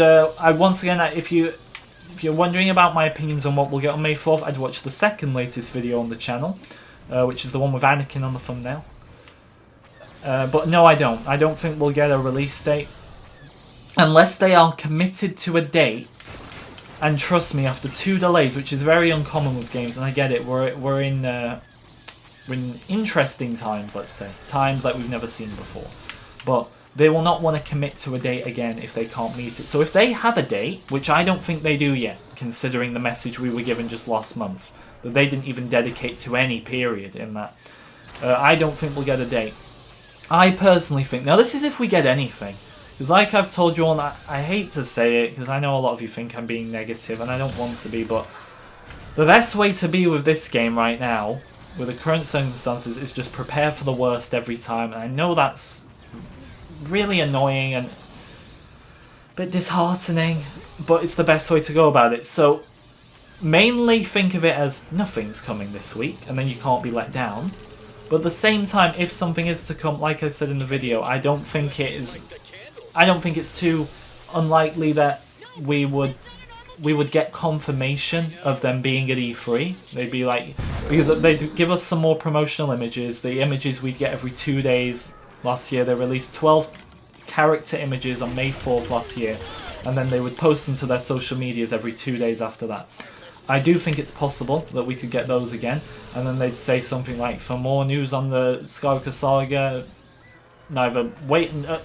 once again, if you're wondering about my opinions on what we'll get on May 4th, I'd watch the second latest video on the channel, which is the one with Anakin on the thumbnail. But no, I don't. I don't think we'll get a release date unless they are committed to a date. And trust me, after 2 delays, which is very uncommon with games, and I get it, we're in interesting times, let's say. Times like we've never seen before. But they will not want to commit to a date again if they can't meet it. So if they have a date, which I don't think they do yet, considering the message we were given just last month, that they didn't even dedicate to any period in that, I don't think we'll get a date. I personally think, now this is if we get anything, because like I've told you all, I hate to say it, because I know a lot of you think I'm being negative, and I don't want to be, but the best way to be with this game right now, with the current circumstances, is just prepare for the worst every time. And I know that's really annoying and a bit disheartening, but it's the best way to go about it. So mainly think of it as nothing's coming this week, and then you can't be let down. But at the same time, if something is to come, like I said in the video, I don't think it's too unlikely that we would get confirmation of them being at E3. They'd be like, because they'd give us some more promotional images. The images we'd get every 2 days last year. They released 12 character images on May 4th last year, and then they would post them to their social medias every 2 days after that. I do think it's possible that we could get those again, and then they'd say something like, for more news on the Skywalker Saga, neither wait and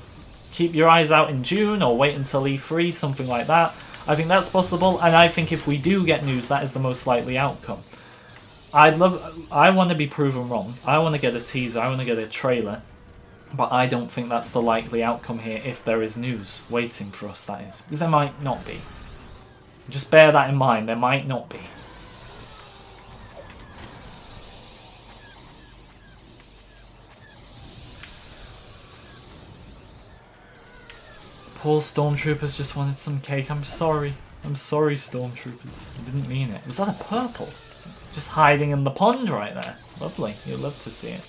keep your eyes out in June or wait until E3, something like that. I think that's possible, and I think if we do get news, that is the most likely outcome. I want to be proven wrong. I want to get a teaser, I want to get a trailer, but I don't think that's the likely outcome here if there is news waiting for us, that is. Because there might not be. Just bear that in mind, there might not be. Poor Stormtroopers just wanted some cake. I'm sorry. I'm sorry, Stormtroopers. I didn't mean it. Was that a purple? Just hiding in the pond right there. Lovely. You'd love to see it.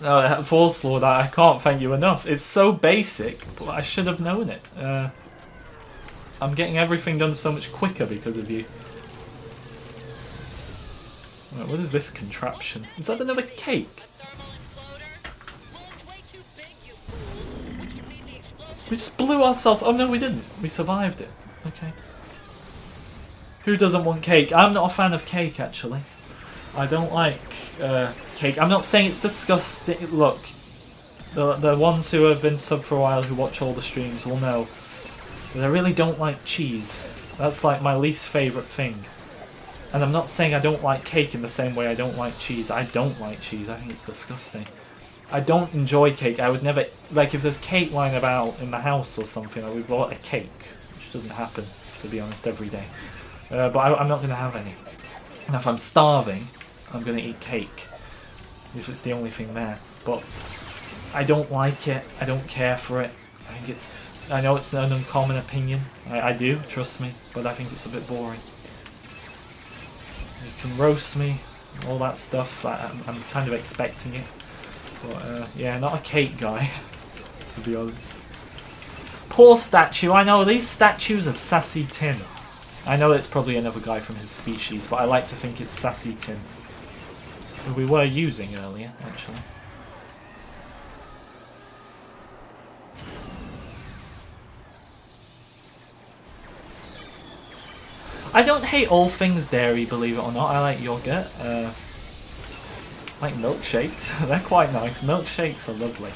Oh, Force Lord, I can't thank you enough. It's so basic, but I should have known it. I'm getting everything done so much quicker because of you. Right, what is this contraption? Is that another cake? We just blew ourselves. Oh no, we didn't. We survived it. Okay. Who doesn't want cake? I'm not a fan of cake, actually. I don't like cake. I'm not saying it's disgusting. Look, the ones who have been sub for a while, who watch all the streams, will know that I really don't like cheese. That's like my least favourite thing. And I'm not saying I don't like cake in the same way I don't like cheese. I don't like cheese. I think it's disgusting. I don't enjoy cake. I would never... Like, if there's cake lying about in the house or something, I would want a cake. Which doesn't happen, to be honest, every day. But I'm not going to have any. And if I'm starving, I'm going to eat cake. If it's the only thing there. But I don't like it. I don't care for it. I think it's... I know it's an uncommon opinion. I do, trust me. But I think it's a bit boring. You can roast me, all that stuff. I'm kind of expecting it. But yeah, not a cake guy, to be honest. Poor statue. I know, these statues of Sassy Tim. I know it's probably another guy from his species, but I like to think it's Sassy Tim. Who we were using earlier, actually. I don't hate all things dairy, believe it or not. I like yogurt. I like milkshakes. They're quite nice. Milkshakes are lovely.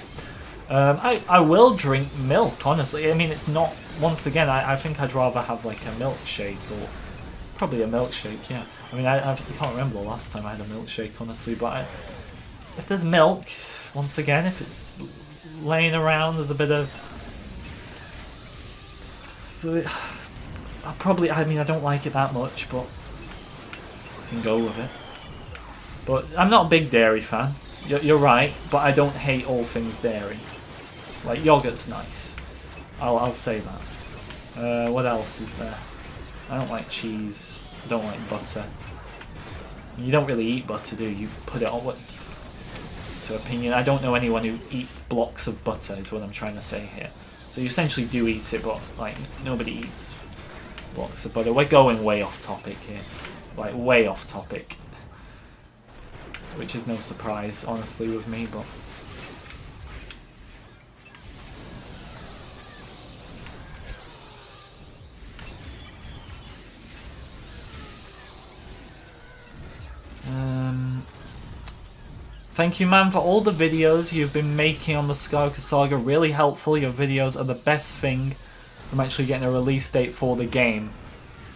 I will drink milk, honestly. I mean, it's not... Once again, I think I'd rather have like a milkshake, or probably a milkshake, yeah. I mean, I can't remember the last time I had a milkshake, honestly, but if there's milk, once again, if it's laying around, there's a bit of... I mean, I don't like it that much, but I can go with it. But I'm not a big dairy fan. You're right, but I don't hate all things dairy. Like, yogurt's nice. I'll say that. What else is there? I don't like cheese. I don't like butter. You don't really eat butter, do you? You put it on what... To opinion. I don't know anyone who eats blocks of butter, is what I'm trying to say here. So you essentially do eat it, but, like, nobody eats blocks of butter. We're going way off topic here. Like, way off topic. Which is no surprise, honestly, with me, but... Thank you, man, for all the videos you've been making on the Skywalker Saga. Really helpful. Your videos are the best thing from actually getting a release date for the game.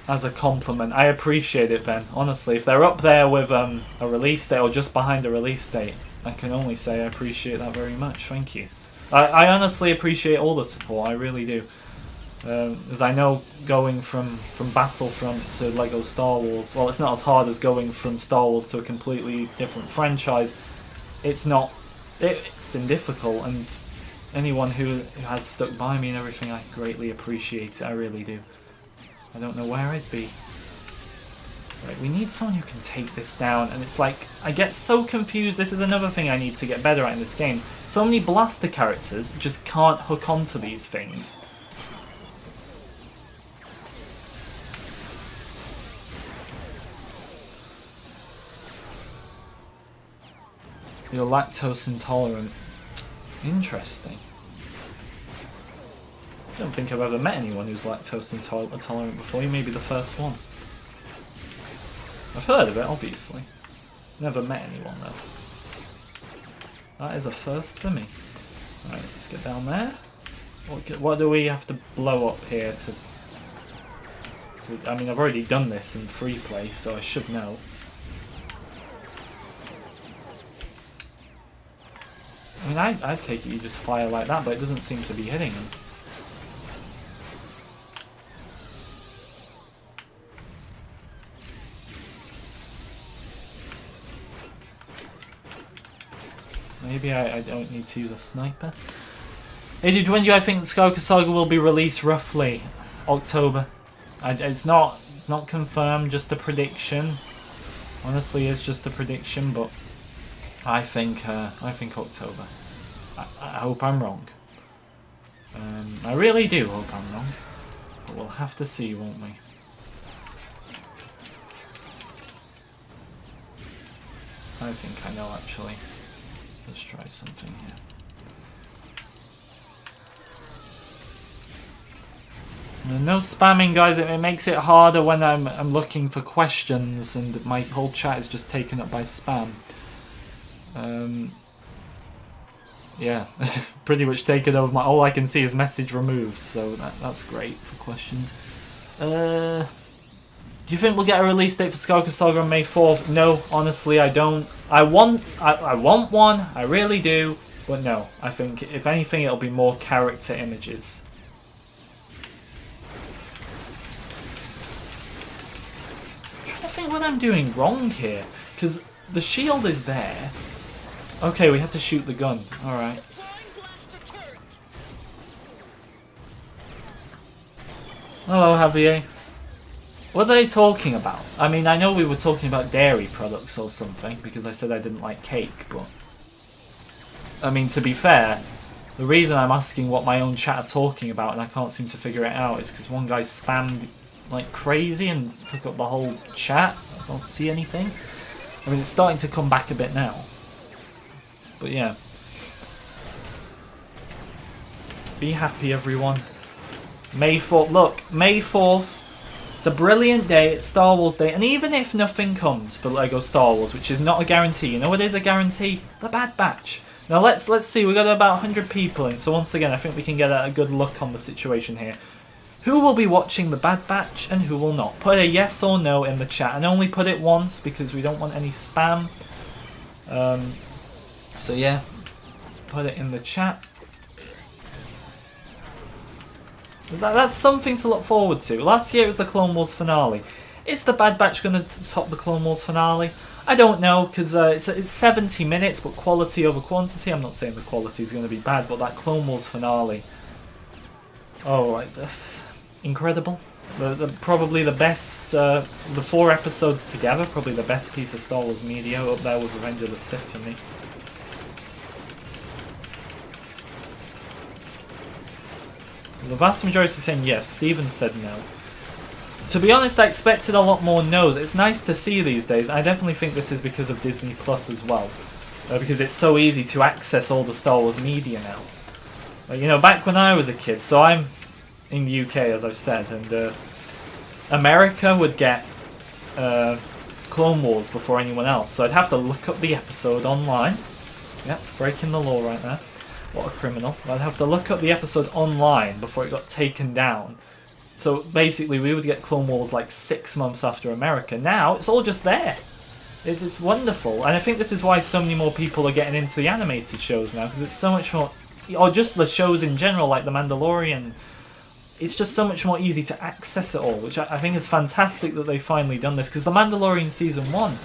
As a compliment. I appreciate it, Ben. Honestly, if they're up there with a release date or just behind a release date, I can only say I appreciate that very much. Thank you. I honestly appreciate all the support. I really do. As I know, going from Battlefront to LEGO Star Wars, well, it's not as hard as going from Star Wars to a completely different franchise. It's not. It's been difficult, and anyone who has stuck by me and everything, I greatly appreciate it. I really do. I don't know where I'd be. Right, we need someone who can take this down, and it's like, I get so confused. This is another thing I need to get better at in this game. So many blaster characters just can't hook onto these things. You're lactose intolerant. Interesting. I don't think I've ever met anyone who's lactose intolerant before. You may be the first one. I've heard of it, obviously. Never met anyone, though. That is a first for me. Right, let's get down there. What do we have to blow up here to... I mean, I've already done this in free play, so I should know. I mean, I'd take it you just fire like that, but it doesn't seem to be hitting them. Maybe I don't need to use a sniper. Hey dude, when do I think Skywalker Saga will be released roughly? October. It's not confirmed, just a prediction. Honestly, it's just a prediction, but I think October. I hope I'm wrong. I really do hope I'm wrong. But we'll have to see, won't we? I think I know, actually. Let's try something here. No spamming, guys. It makes it harder when I'm looking for questions and my whole chat is just taken up by spam. Yeah, pretty much taken over all I can see is message removed, so that's great for questions. Do you think we'll get a release date for Skywalker Saga on May 4th? No, honestly, I don't. I want one, I really do, but no. I think, if anything, it'll be more character images. I'm trying to think what I'm doing wrong here, because the shield is there. Okay, we had to shoot the gun. Alright. Hello, Javier. What are they talking about? I mean, I know we were talking about dairy products or something, because I said I didn't like cake, but... I mean, to be fair, the reason I'm asking what my own chat are talking about and I can't seem to figure it out is because one guy spammed like crazy and took up the whole chat. I don't see anything. I mean, it's starting to come back a bit now. But yeah. Be happy, everyone. May 4th. Look, May 4th. It's a brilliant day. It's Star Wars Day. And even if nothing comes for LEGO Star Wars, which is not a guarantee. You know what is a guarantee? The Bad Batch. Now let's see. We've got about 100 people in. So once again, I think we can get a good look on the situation here. Who will be watching the Bad Batch and who will not? Put a yes or no in the chat. And only put it once because we don't want any spam. So yeah, put it in the chat. That's something to look forward to. Last year it was the Clone Wars finale. Is the Bad Batch going to top the Clone Wars finale? I don't know, because it's 70 minutes, but quality over quantity. I'm not saying the quality is going to be bad, but that Clone Wars finale, oh, like, incredible. Probably the best, the 4 episodes together, probably the best piece of Star Wars media, up there with Revenge of the Sith for me. The vast majority are saying yes. Steven said no. To be honest, I expected a lot more no's. It's nice to see these days. I definitely think this is because of Disney Plus as well. Because it's so easy to access all the Star Wars media now. You know, back when I was a kid, so I'm in the UK, as I've said, and America would get Clone Wars before anyone else. So I'd have to look up the episode online. Yep, breaking the law right there. What a criminal. I'd have to look up the episode online before it got taken down. So basically we would get Clone Wars like 6 months after America. Now it's all just there. It's wonderful. And I think this is why so many more people are getting into the animated shows now, because it's so much more, or just the shows in general like The Mandalorian. It's just so much more easy to access it all, which I think is fantastic that they've finally done this, because The Mandalorian Season 1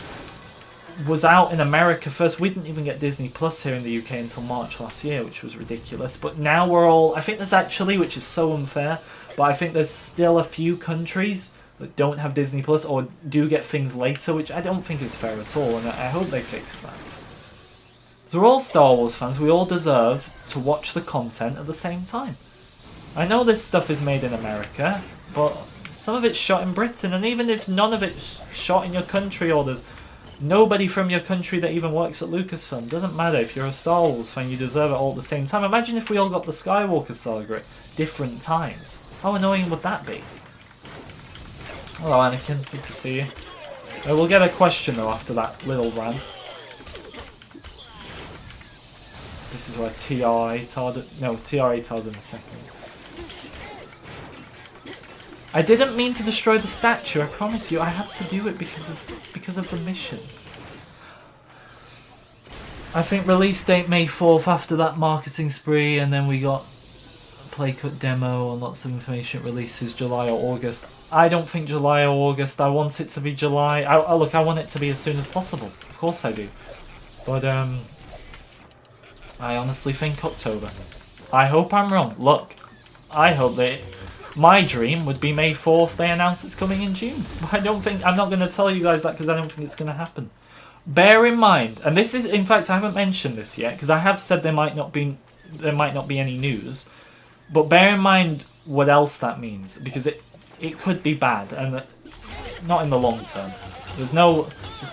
was out in America first. We didn't even get Disney Plus here in the UK until March last year, which was ridiculous. But now we're all... I think there's actually, which is so unfair, but I think there's still a few countries that don't have Disney Plus or do get things later, which I don't think is fair at all, and I hope they fix that. So we're all Star Wars fans. We all deserve to watch the content at the same time. I know this stuff is made in America, but some of it's shot in Britain, and even if none of it's shot in your country, or there's nobody from your country that even works at Lucasfilm, doesn't matter. If you're a Star Wars fan, you deserve it all at the same time. Imagine if we all got the Skywalker Saga at different times. How annoying would that be? Hello Anakin, good to see you. We'll get a question though after that little rant. This is where TR-8R's in a second. I didn't mean to destroy the statue, I promise you. I had to do it because of the mission. I think release date May 4th after that marketing spree, and then we got a play cut demo and lots of information releases July or August. I don't think July or August. I want it to be July. Look, I want it to be as soon as possible. Of course I do. But I honestly think October. I hope I'm wrong. Look, I hope that... My dream would be May 4th, they announce it's coming in June. But I'm not going to tell you guys that because I don't think it's going to happen. Bear in mind, and this is, in fact, I haven't mentioned this yet, because I have said there might not be any news, but bear in mind what else that means, because it could be bad, and not in the long term. There's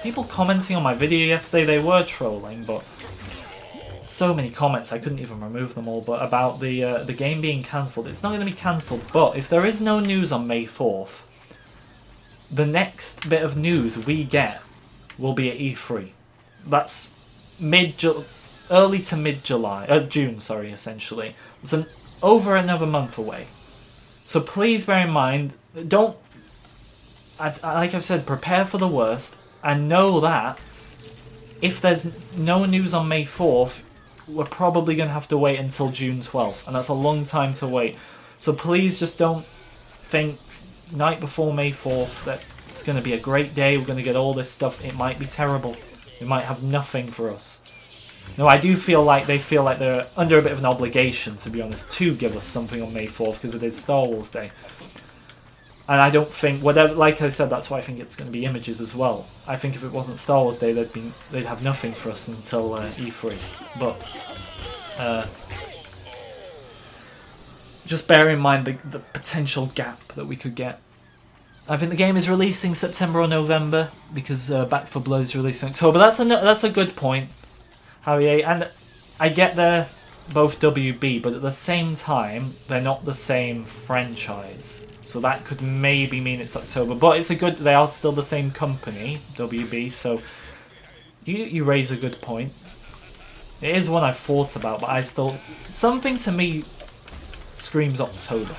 people commenting on my video yesterday, they were trolling, but so many comments, I couldn't even remove them all, but about the game being cancelled. It's not going to be cancelled, but if there is no news on May 4th, the next bit of news we get will be at E3. That's early to mid-July, June, sorry, essentially. It's over another month away. So please bear in mind, like I've said, prepare for the worst, and know that if there's no news on May 4th, we're probably going to have to wait until June 12th, and that's a long time to wait. So please just don't think night before May 4th that it's going to be a great day, we're going to get all this stuff. It might be terrible. It might have nothing for us. No, I do feel like they feel like they're under a bit of an obligation, to be honest, to give us something on May 4th because it is Star Wars Day. And I don't think, like I said, that's why I think it's going to be images as well. I think if it wasn't Star Wars Day, they'd have nothing for us until E3. But just bear in mind the potential gap that we could get. I think the game is releasing September or November because Back 4 Blood is releasing October. That's a good point, Harry. And I get they're both WB, but at the same time, they're not the same franchise. So that could maybe mean it's October, but they are still the same company, WB, so you raise a good point. It is one I've thought about, but something to me screams October.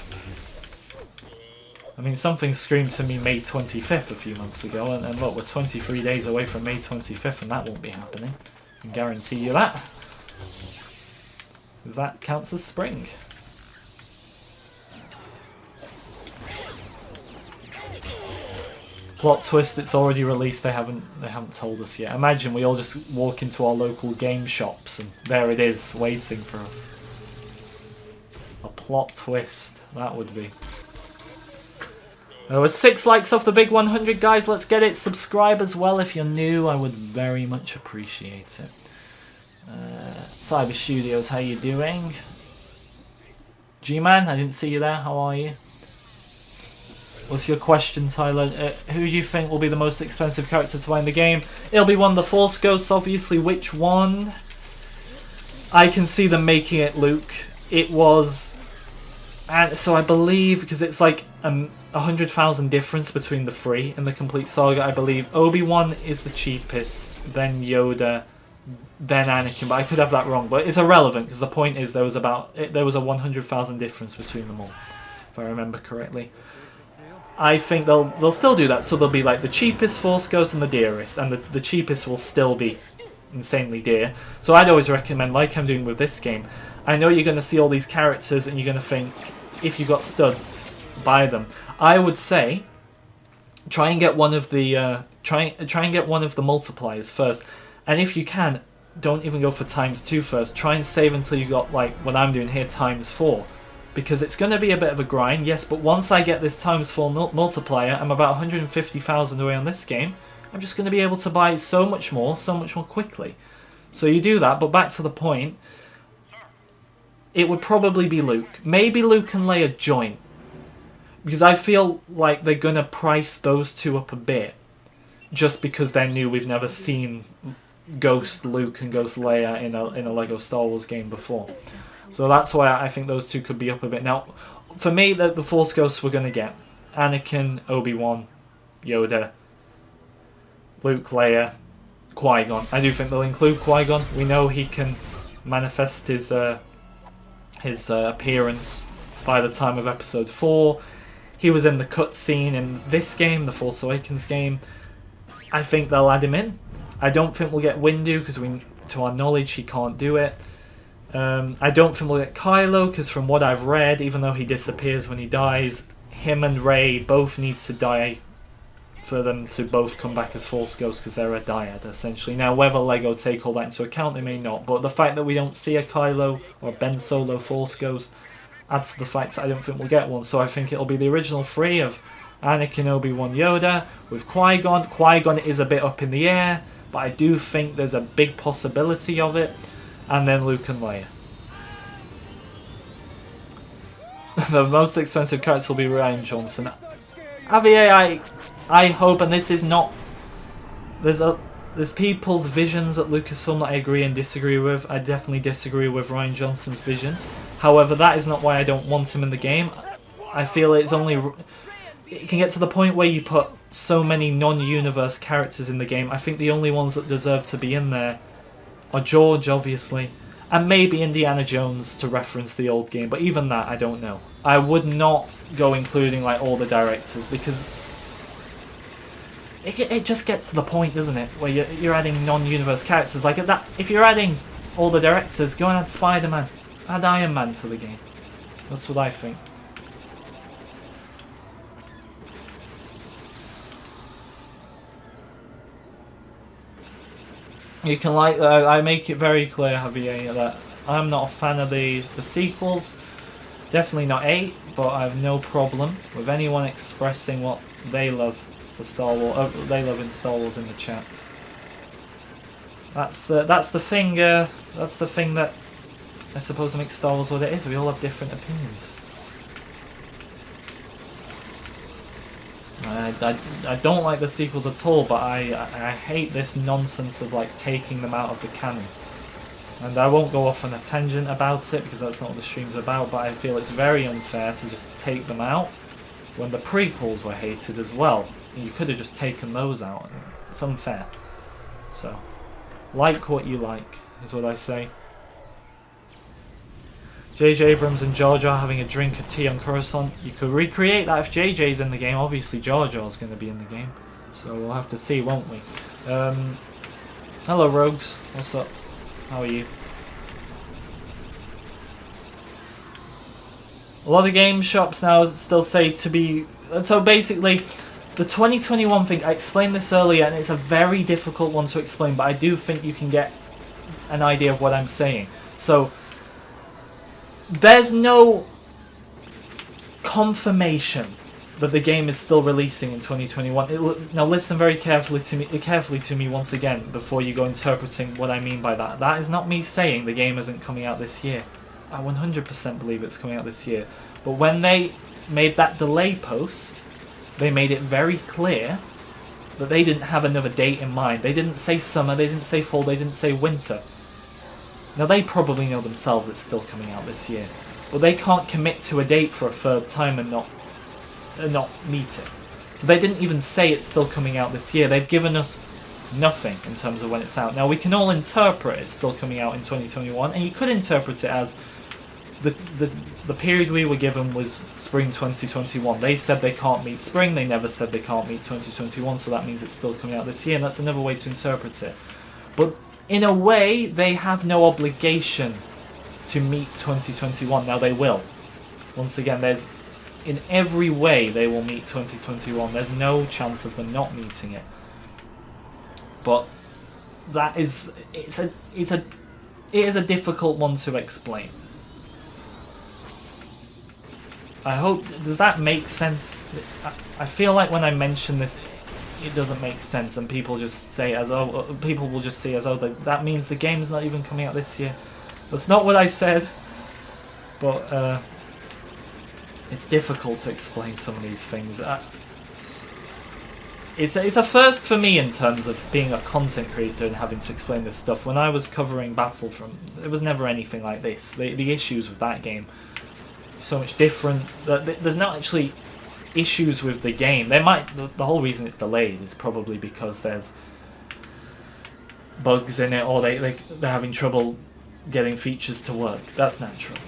I mean, something screamed to me May 25th a few months ago, and look, we're 23 days away from May 25th, and that won't be happening. I can guarantee you that. Because that counts as spring. Plot twist, it's already released, they haven't told us yet. Imagine we all just walk into our local game shops and there it is, waiting for us. A plot twist, that would be. There was 6 likes off the big 100, guys, let's get it. Subscribe as well if you're new, I would very much appreciate it. Cyber Studios, how you doing? G-Man, I didn't see you there, how are you? What's your question, Tyler? Who do you think will be the most expensive character to buy in the game? It'll be one of the Force Ghosts, obviously. Which one? I can see them making it Luke. It was... And so I believe, because it's like 100,000 difference between the 3 in the complete saga, I believe Obi-Wan is the cheapest, then Yoda, then Anakin, but I could have that wrong. But it's irrelevant, because the point is there was a 100,000 difference between them all, if I remember correctly. I think they'll still do that, so they'll be like the cheapest Force Ghost and the dearest, and the cheapest will still be insanely dear. So I'd always recommend, like I'm doing with this game, I know you're going to see all these characters and you're going to think, if you got studs, buy them. I would say, try and get one of the try and get one of the multipliers first, and if you can, don't even go for ×2 first. Try and save until you got, like what I'm doing here, ×4. Because it's going to be a bit of a grind, yes, but once I get this ×4 multiplier, I'm about 150,000 away on this game. I'm just going to be able to buy so much more quickly. So you do that, but back to the point, it would probably be Luke. Maybe Luke and Leia joint. Because I feel like they're going to price those two up a bit. Just because they're new, we've never seen Ghost Luke and Ghost Leia in a LEGO Star Wars game before. So that's why I think those two could be up a bit. Now, for me, the Force Ghosts we're going to get Anakin, Obi-Wan, Yoda, Luke, Leia, Qui-Gon. I do think they'll include Qui-Gon. We know he can manifest his appearance by the time of Episode 4. He was in the cutscene in this game, the Force Awakens game. I think they'll add him in. I don't think we'll get Windu because, to our knowledge, he can't do it. I don't think we'll get Kylo, because from what I've read, even though he disappears when he dies, him and Rey both need to die for them to both come back as Force Ghosts, because they're a dyad, essentially. Now, whether LEGO take all that into account, they may not, but the fact that we don't see a Kylo or a Ben Solo Force Ghost adds to the fact that I don't think we'll get one. So I think it'll be the original 3 of Anakin, Obi-Wan, Yoda, with Qui-Gon. Qui-Gon is a bit up in the air, but I do think there's a big possibility of it. And then Luke and Leia. The most expensive character will be Rian Johnson. Javier, I hope, and this is not... There's people's visions at Lucasfilm that I agree and disagree with. I definitely disagree with Rian Johnson's vision. However, that is not why I don't want him in the game. I feel it's only... It can get to the point where you put so many non-universe characters in the game. I think the only ones that deserve to be in there are George, obviously, and maybe Indiana Jones to reference the old game, but even that, I don't know. I would not go including like all the directors, because it just gets to the point, doesn't it, where you're adding non-universe characters. Like at that, if you're adding all the directors, go and add Spider-Man, add Iron Man to the game. That's what I think. You can like, I make it very clear, Javier, that I'm not a fan of the sequels. Definitely not 8, but I have no problem with anyone expressing what they love for Star Wars. They love in Star Wars in the chat. That's the thing. That's the thing that I suppose makes Star Wars what it is. We all have different opinions. I don't like the sequels at all, but I hate this nonsense of like taking them out of the canon. And I won't go off on a tangent about it because that's not what the stream's about, but I feel it's very unfair to just take them out when the prequels were hated as well. And you could have just taken those out. It's unfair. So, like what you like, is what I say. J.J. Abrams and Jar Jar having a drink of tea on Coruscant. You could recreate that if JJ's in the game. Obviously Jar Jar's going to be in the game. So we'll have to see, won't we? Hello Rogues. What's up? How are you? A lot of game shops now still say to be... So basically, The 2021 thing, I explained this earlier, and it's a very difficult one to explain, but I do think you can get an idea of what I'm saying. So, there's no confirmation that the game is still releasing in 2021. Now listen very carefully to me once again before you go interpreting what I mean by that. That is not me saying the game isn't coming out this year. I 100% believe it's coming out this year. But when they made that delay post, they made it very clear that they didn't have another date in mind. They didn't say summer, they didn't say fall, they didn't say winter. Now they probably know themselves it's still coming out this year. But they can't commit to a date for a third time and not meet it. So they didn't even say it's still coming out this year. They've given us nothing in terms of when it's out. Now we can all interpret it's still coming out in 2021, and you could interpret it as the period we were given was spring 2021. They said they can't meet spring, they never said they can't meet 2021, so that means it's still coming out this year, and that's another way to interpret it. But in a way, they have no obligation to meet 2021. Now they will. Once again, in every way they will meet 2021. There's no chance of them not meeting it. But it is a difficult one to explain. I hope, does that make sense? I feel like when I mention this, it doesn't make sense, and people just say people will just see as that means the game's not even coming out this year. That's not what I said, but it's difficult to explain some of these things. It's a first for me in terms of being a content creator and having to explain this stuff. When I was covering Battlefront, it was never anything like this. The issues with that game are so much different. There's not actually issues with the game. The whole reason it's delayed is probably because there's bugs in it, or they're having trouble getting features to work. That's natural.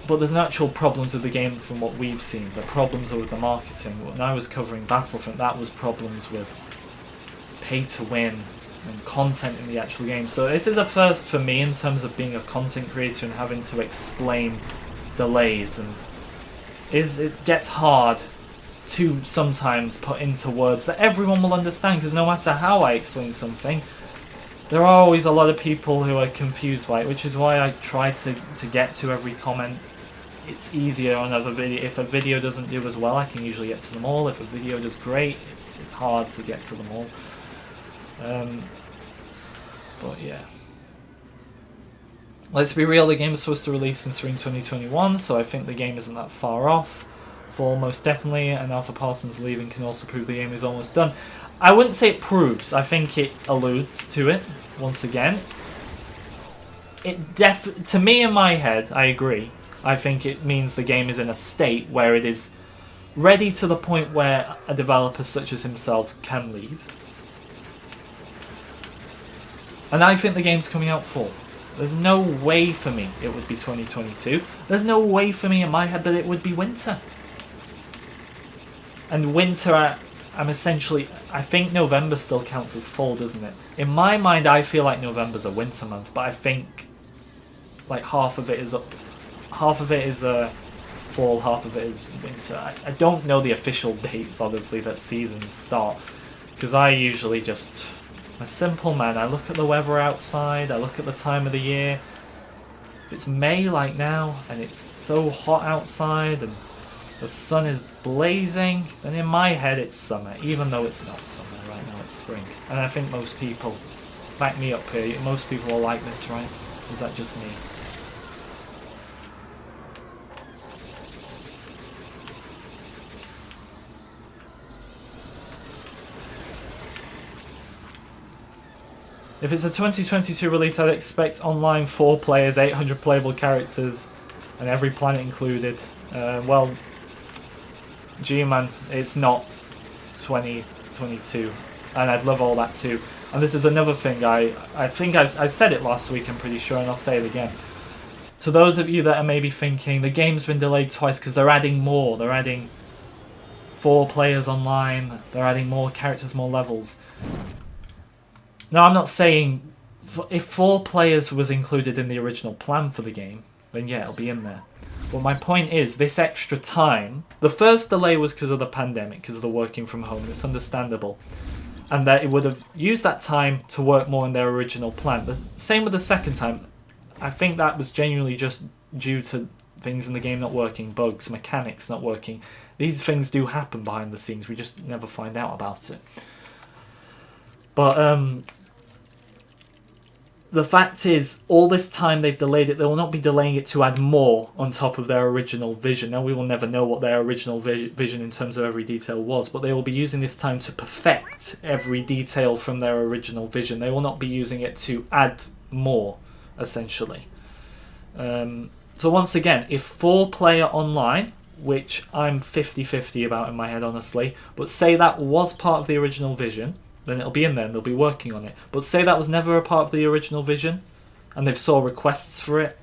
But there's no actual problems with the game from what we've seen. The problems are with the marketing. When I was covering Battlefront, that was problems with pay to win and content in the actual game. So this is a first for me in terms of being a content creator and having to explain delays, and it gets hard to sometimes put into words that everyone will understand, because no matter how I explain something, there are always a lot of people who are confused by it, which is why I try to get to every comment. It's easier on other video. If a video doesn't do as well, I can usually get to them all. If a video does great, it's hard to get to them all. But yeah. Let's be real, the game is supposed to release in spring 2021, so I think the game isn't that far off. Fall most definitely, and Arthur Parsons leaving can also prove the game is almost done. I wouldn't say it proves, I think it alludes to it, once again. To me, in my head, I agree. I think it means the game is in a state where it is ready to the point where a developer such as himself can leave. And I think the game's coming out fall. There's no way for me it would be 2022. There's no way for me in my head that it would be winter. And winter, I'm essentially... I think November still counts as fall, doesn't it? In my mind, I feel like November's a winter month, but I think like half of it is fall, half of it is winter. I don't know the official dates, honestly, that seasons start, because I usually just... I'm a simple man. I look at the weather outside, I look at the time of the year. If it's May like now, and it's so hot outside, and the sun is blazing, then in my head it's summer, even though it's not summer right now, it's spring. And I think most people, back me up here, most people are like this, right? Is that just me? If it's a 2022 release, I'd expect online 4 players, 800 playable characters, and every planet included. Well, G-Man, it's not 2022, and I'd love all that too. And this is another thing, I think I said it last week, I'm pretty sure, and I'll say it again. To those of you that are maybe thinking, the game's been delayed twice because they're adding more, they're adding 4 players online, they're adding more characters, more levels. Now, I'm not saying if 4 players was included in the original plan for the game, then yeah, it'll be in there. But my point is, this extra time, the first delay was because of the pandemic, because of the working from home. It's understandable. And that it would have used that time to work more on their original plan. The same with the second time. I think that was genuinely just due to things in the game not working, bugs, mechanics not working. These things do happen behind the scenes. We just never find out about it. But the fact is, all this time they've delayed it, they will not be delaying it to add more on top of their original vision. Now, we will never know what their original vision in terms of every detail was, but they will be using this time to perfect every detail from their original vision. They will not be using it to add more, essentially. So once again, if 4-player online, which I'm 50-50 about in my head, honestly, but say that was part of the original vision, then it'll be in there and they'll be working on it. But say that was never a part of the original vision and they've saw requests for it,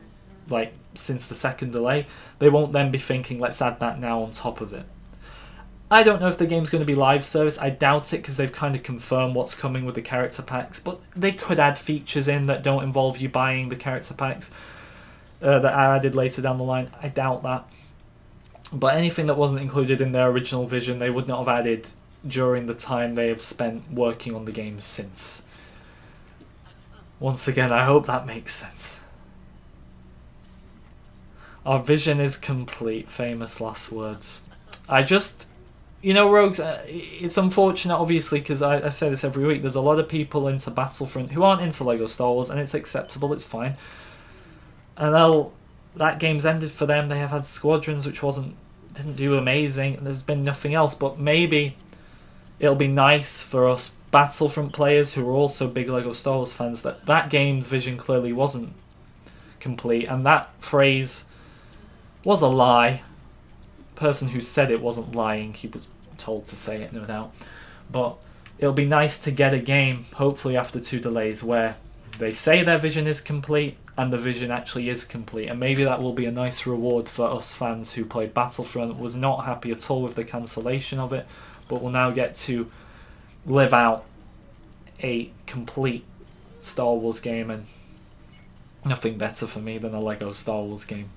like since the second delay, they won't then be thinking, let's add that now on top of it. I don't know if the game's going to be live service. I doubt it because they've kind of confirmed what's coming with the character packs, but they could add features in that don't involve you buying the character packs that are added later down the line. I doubt that. But anything that wasn't included in their original vision, they would not have added during the time they have spent working on the game since. Once again, I hope that makes sense. Our vision is complete. Famous last words. I just... You know, Rogues, it's unfortunate, obviously, because I say this every week. There's a lot of people into Battlefront who aren't into LEGO Star Wars, and it's acceptable, it's fine. And that game's ended for them. They have had Squadrons, which didn't do amazing, and there's been nothing else. But maybe it'll be nice for us Battlefront players who are also big LEGO Star Wars fans that game's vision clearly wasn't complete, and that phrase was a lie. The person who said it wasn't lying, he was told to say it, no doubt. But it'll be nice to get a game, hopefully after 2 delays, where they say their vision is complete and the vision actually is complete, and maybe that will be a nice reward for us fans who played Battlefront, was not happy at all with the cancellation of it, but will now get to live out a complete Star Wars game, and nothing better for me than a LEGO Star Wars game.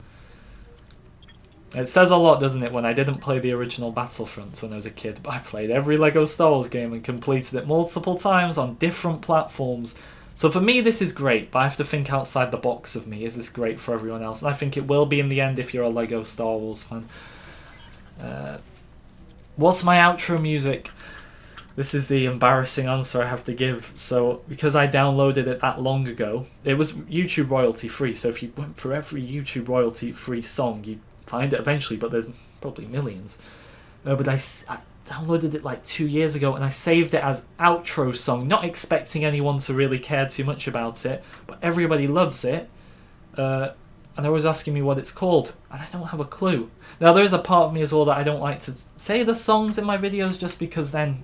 It says a lot, doesn't it, when I didn't play the original Battlefront when I was a kid, but I played every LEGO Star Wars game and completed it multiple times on different platforms. So for me, this is great, but I have to think outside the box of me. Is this great for everyone else? And I think it will be in the end if you're a LEGO Star Wars fan. What's my outro music? This is the embarrassing answer I have to give. So, because I downloaded it that long ago, it was YouTube royalty free. So if you went for every YouTube royalty free song, you'd find it eventually, but there's probably millions. But I downloaded it like 2 years ago, and I saved it as outro song, not expecting anyone to really care too much about it, but everybody loves it, and they're always asking me what it's called, and I don't have a clue. Now, there is a part of me as well that I don't like to say the songs in my videos, just because then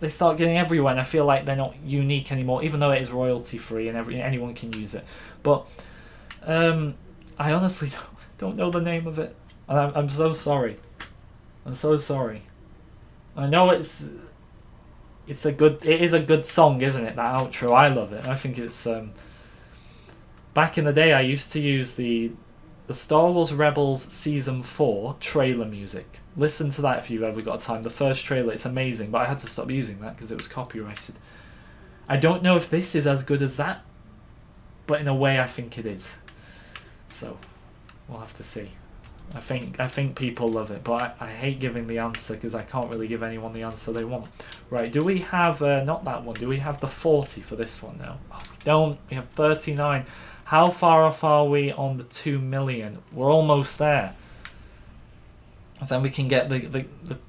they start getting everywhere, and I feel like they're not unique anymore, even though it is royalty free and anyone can use it. But I honestly don't know the name of it, and I'm so sorry. I'm so sorry. I know it is a good song, isn't it? That outro, I love it. I think it's back in the day I used to use the Star Wars Rebels Season 4 trailer music. Listen to that if you've ever got time. The first trailer, it's amazing, but I had to stop using that because it was copyrighted. I don't know if this is as good as that, but in a way I think it is. So we'll have to see. I think people love it, but I hate giving the answer because I can't really give anyone the answer they want. Right, do we have, not that one, do we have the 40 for this one now? Oh, we don't, we have 39. How far off are we on the 2 million? We're almost there. So then we can get the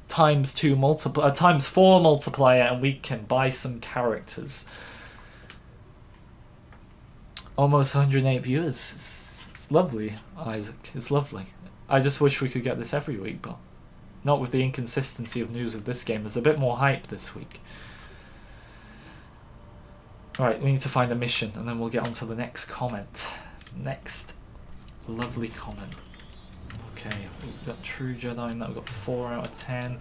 times 4 multiplier, and we can buy some characters. Almost 108 viewers. It's lovely, Isaac. It's lovely. I just wish we could get this every week, but not with the inconsistency of news of this game. There's a bit more hype this week. Alright, we need to find a mission, and then we'll get on to the next comment. Next lovely comment. Okay, we've got True Jedi, and that we've got 4 out of 10.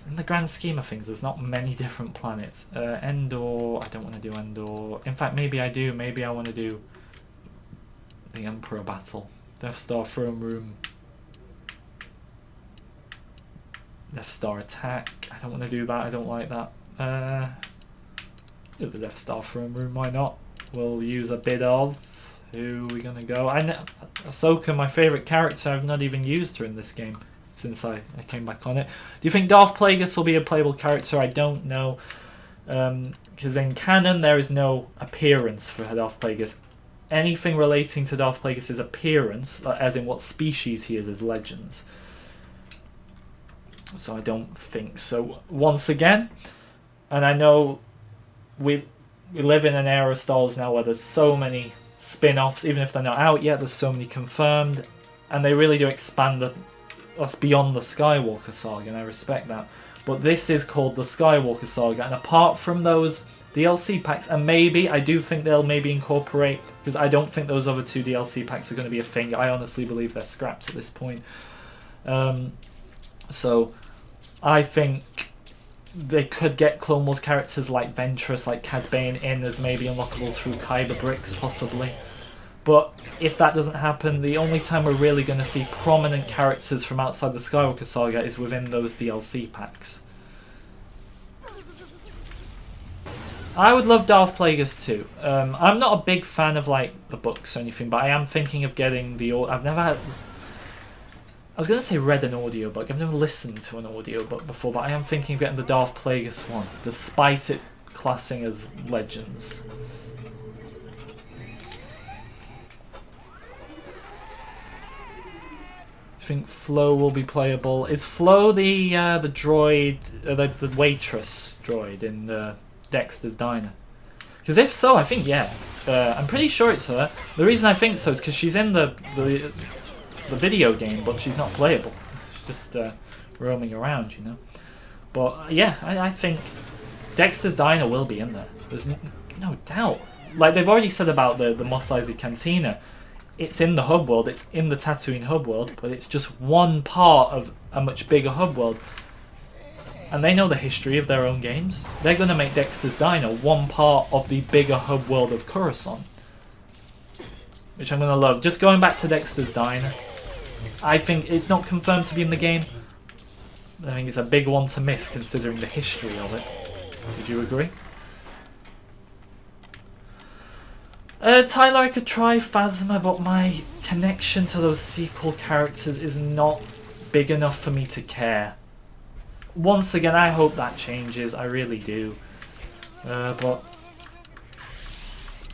In the grand scheme of things, there's not many different planets. Endor, I don't want to do Endor. In fact, maybe I do. Maybe I want to do the Emperor battle. Death Star Throne Room. Death Star attack. I don't want to do that. I don't like that. The Death Star throne room. Why not? We'll use a bit of. Who are we gonna go? Ahsoka, my favourite character. I've not even used her in this game since I came back on it. Do you think Darth Plagueis will be a playable character? I don't know. Because in canon there is no appearance for Darth Plagueis. Anything relating to Darth Plagueis' appearance, as in what species he is legends. So I don't think so. Once again, and I know we live in an era of Star Wars now where there's so many spin-offs, even if they're not out yet, there's so many confirmed, and they really do expand us beyond the Skywalker Saga, and I respect that. But this is called the Skywalker Saga, and apart from those DLC packs, and maybe, I do think they'll maybe incorporate, because I don't think those other 2 DLC packs are going to be a thing. I honestly believe they're scrapped at this point. So I think they could get Clone Wars characters like Ventress, like Cad Bane in as maybe unlockables through Kyber bricks, possibly. But if that doesn't happen, the only time we're really going to see prominent characters from outside the Skywalker Saga is within those DLC packs. I would love Darth Plagueis too. I'm not a big fan of like the books or anything, but I am thinking of getting the... I've never had... I was going to say read an audiobook. I've never listened to an audiobook before, but I am thinking of getting the Darth Plagueis one, despite it classing as Legends. I think Flo will be playable. Is Flo the droid, the waitress droid in Dexter's Diner? Because if so, I think yeah. I'm pretty sure it's her. The reason I think so is because she's in the video game, but she's not playable. She's just roaming around, you know. But yeah, I think Dexter's Diner will be in there. There's no doubt. Like they've already said about the Mos Eisley Cantina. It's in the hub world, it's in the Tatooine hub world, but it's just one part of a much bigger hub world. And they know the history of their own games. They're going to make Dexter's Diner one part of the bigger hub world of Coruscant. Which I'm going to love. Just going back to Dexter's Diner, I think it's not confirmed to be in the game. I think it's a big one to miss considering the history of it. Would you agree? Tyler, I could try Phasma, but my connection to those sequel characters is not big enough for me to care. Once again, I hope that changes, I really do. But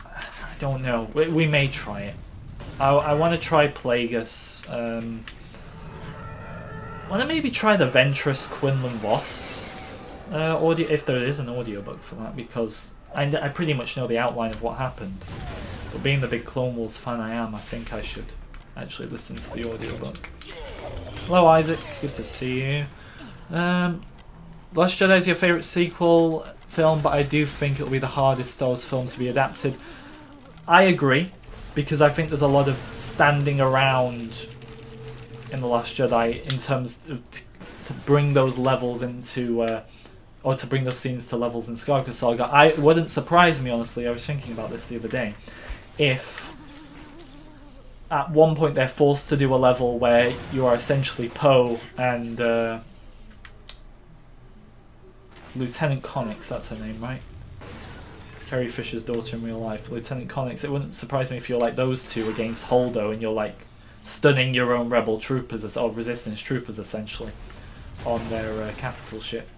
I don't know, we may try it. I want to try Plagueis. I want to maybe try the Ventress Quinlan Voss audio, if there is an audiobook for that, because I pretty much know the outline of what happened. But being the big Clone Wars fan I am, I think I should actually listen to the audiobook. Hello Isaac, good to see you. Last Jedi is your favourite sequel film, but I do think it'll be the hardest Star Wars film to be adapted. I agree, because I think there's a lot of standing around in The Last Jedi in terms of to bring those levels into... or to bring those scenes to levels in Skywalker Saga. It wouldn't surprise me, honestly, I was thinking about this the other day, if at one point they're forced to do a level where you are essentially Poe and Lieutenant Connix, that's her name, right? Carrie Fisher's daughter in real life, Lieutenant Connix. It wouldn't surprise me if you're like those two against Holdo and you're like stunning your own rebel troopers, or resistance troopers essentially, on their capital ship.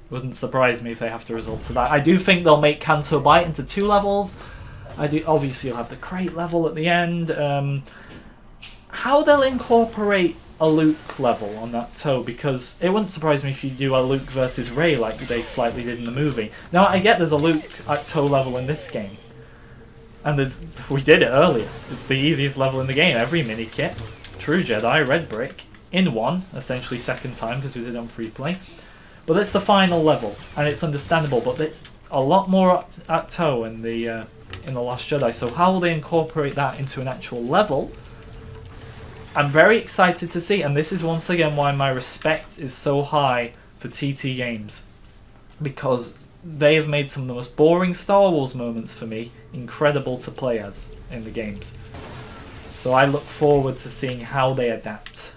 Wouldn't surprise me if they have to resort to that. I do think they'll make Canto Bight into 2 levels. Obviously you'll have the crate level at the end. How they'll incorporate a Luke level on that toe, because it wouldn't surprise me if you do a Luke versus Rey like they slightly did in the movie. Now I get there's a Luke at toe level in this game, and we did it earlier. It's the easiest level in the game. Every mini kit, True Jedi, Red Brick, in one, essentially second time because we did it on free play. But it's the final level, and it's understandable, but it's a lot more at toe in the Last Jedi. So how will they incorporate that into an actual level? I'm very excited to see, and this is once again why my respect is so high for TT Games, because they have made some of the most boring Star Wars moments for me incredible to play as in the games. So I look forward to seeing how they adapt,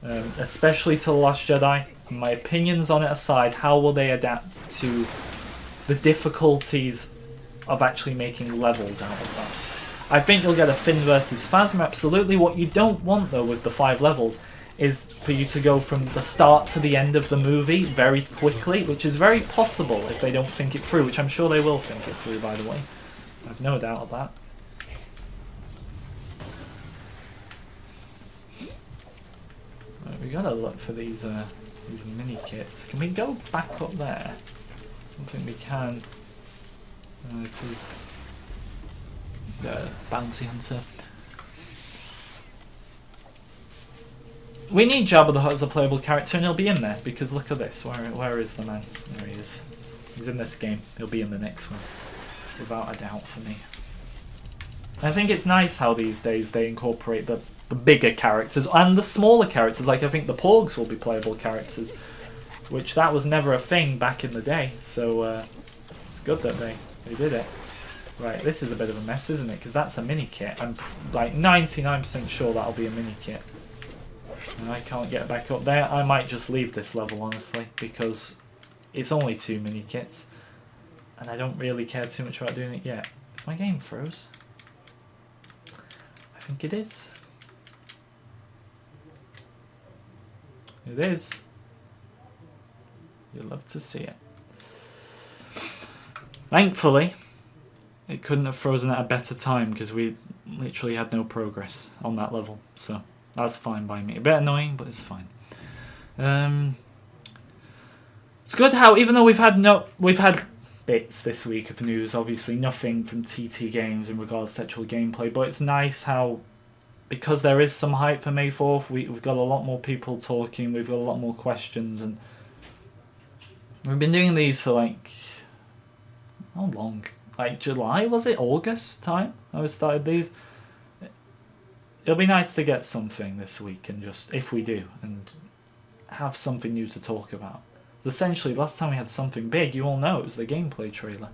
especially to The Last Jedi. my opinions on it aside, how will they adapt to the difficulties of actually making levels out of that? I think you'll get a Finn versus Phasma, absolutely. What you don't want, though, with the 5 levels is for you to go from the start to the end of the movie very quickly, which is very possible if they don't think it through, which I'm sure they will think it through, by the way. I have no doubt of that. Right, we gotta look for these mini kits. Can we go back up there? I don't think we can. Because bounty hunter. We need Jabba the Hutt as a playable character, and he'll be in there, because look at this. Where is the man? There he is. He's in this game. He'll be in the next one, without a doubt for me. And I think it's nice how these days they incorporate the bigger characters and the smaller characters. Like, I think the Porgs will be playable characters, which that was never a thing back in the day. So it's good that they did it. Right, this is a bit of a mess, isn't it? Because that's a mini kit. I'm like 99% sure that'll be a mini kit. And I can't get back up there. I might just leave this level, honestly, because it's only 2 mini kits, and I don't really care too much about doing it yet. Is my game froze? I think it is. It is. You'll love to see it. Thankfully, it couldn't have frozen at a better time, because we literally had no progress on that level, so that's fine by me. A bit annoying, but it's fine. It's good how, even though we've had bits this week of news, obviously nothing from TT Games in regards to actual gameplay, but it's nice how, because there is some hype for May 4th, we've got a lot more people talking, we've got a lot more questions, and we've been doing these for like, how long? Like July, was it? August time I started these. It'll be nice to get something this week, and just, if we do, and have something new to talk about. Because essentially, last time we had something big, you all know, it was the gameplay trailer.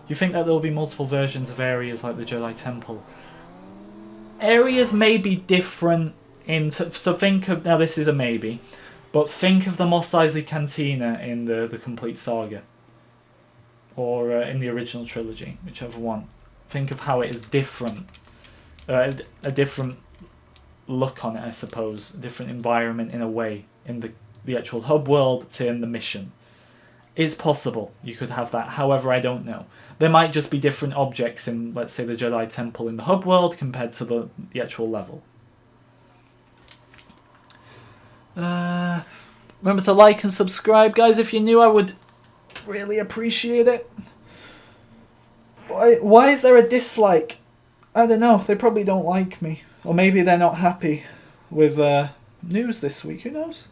You think that there will be multiple versions of areas like the Jedi Temple? Areas may be different so think of, now this is a maybe, but think of the Mos Eisley Cantina in the complete saga. Or in the original trilogy, whichever one. Think of how it is different. A different look on it, I suppose. A different environment in a way. In the actual hub world to in the mission. It's possible you could have that. However, I don't know. There might just be different objects in, let's say, the Jedi Temple in the hub world compared to the actual level. Remember to like and subscribe, guys. If you're new, I would really appreciate it. Why is there a dislike? I don't know. They probably don't like me. Or maybe they're not happy with news this week. Who knows?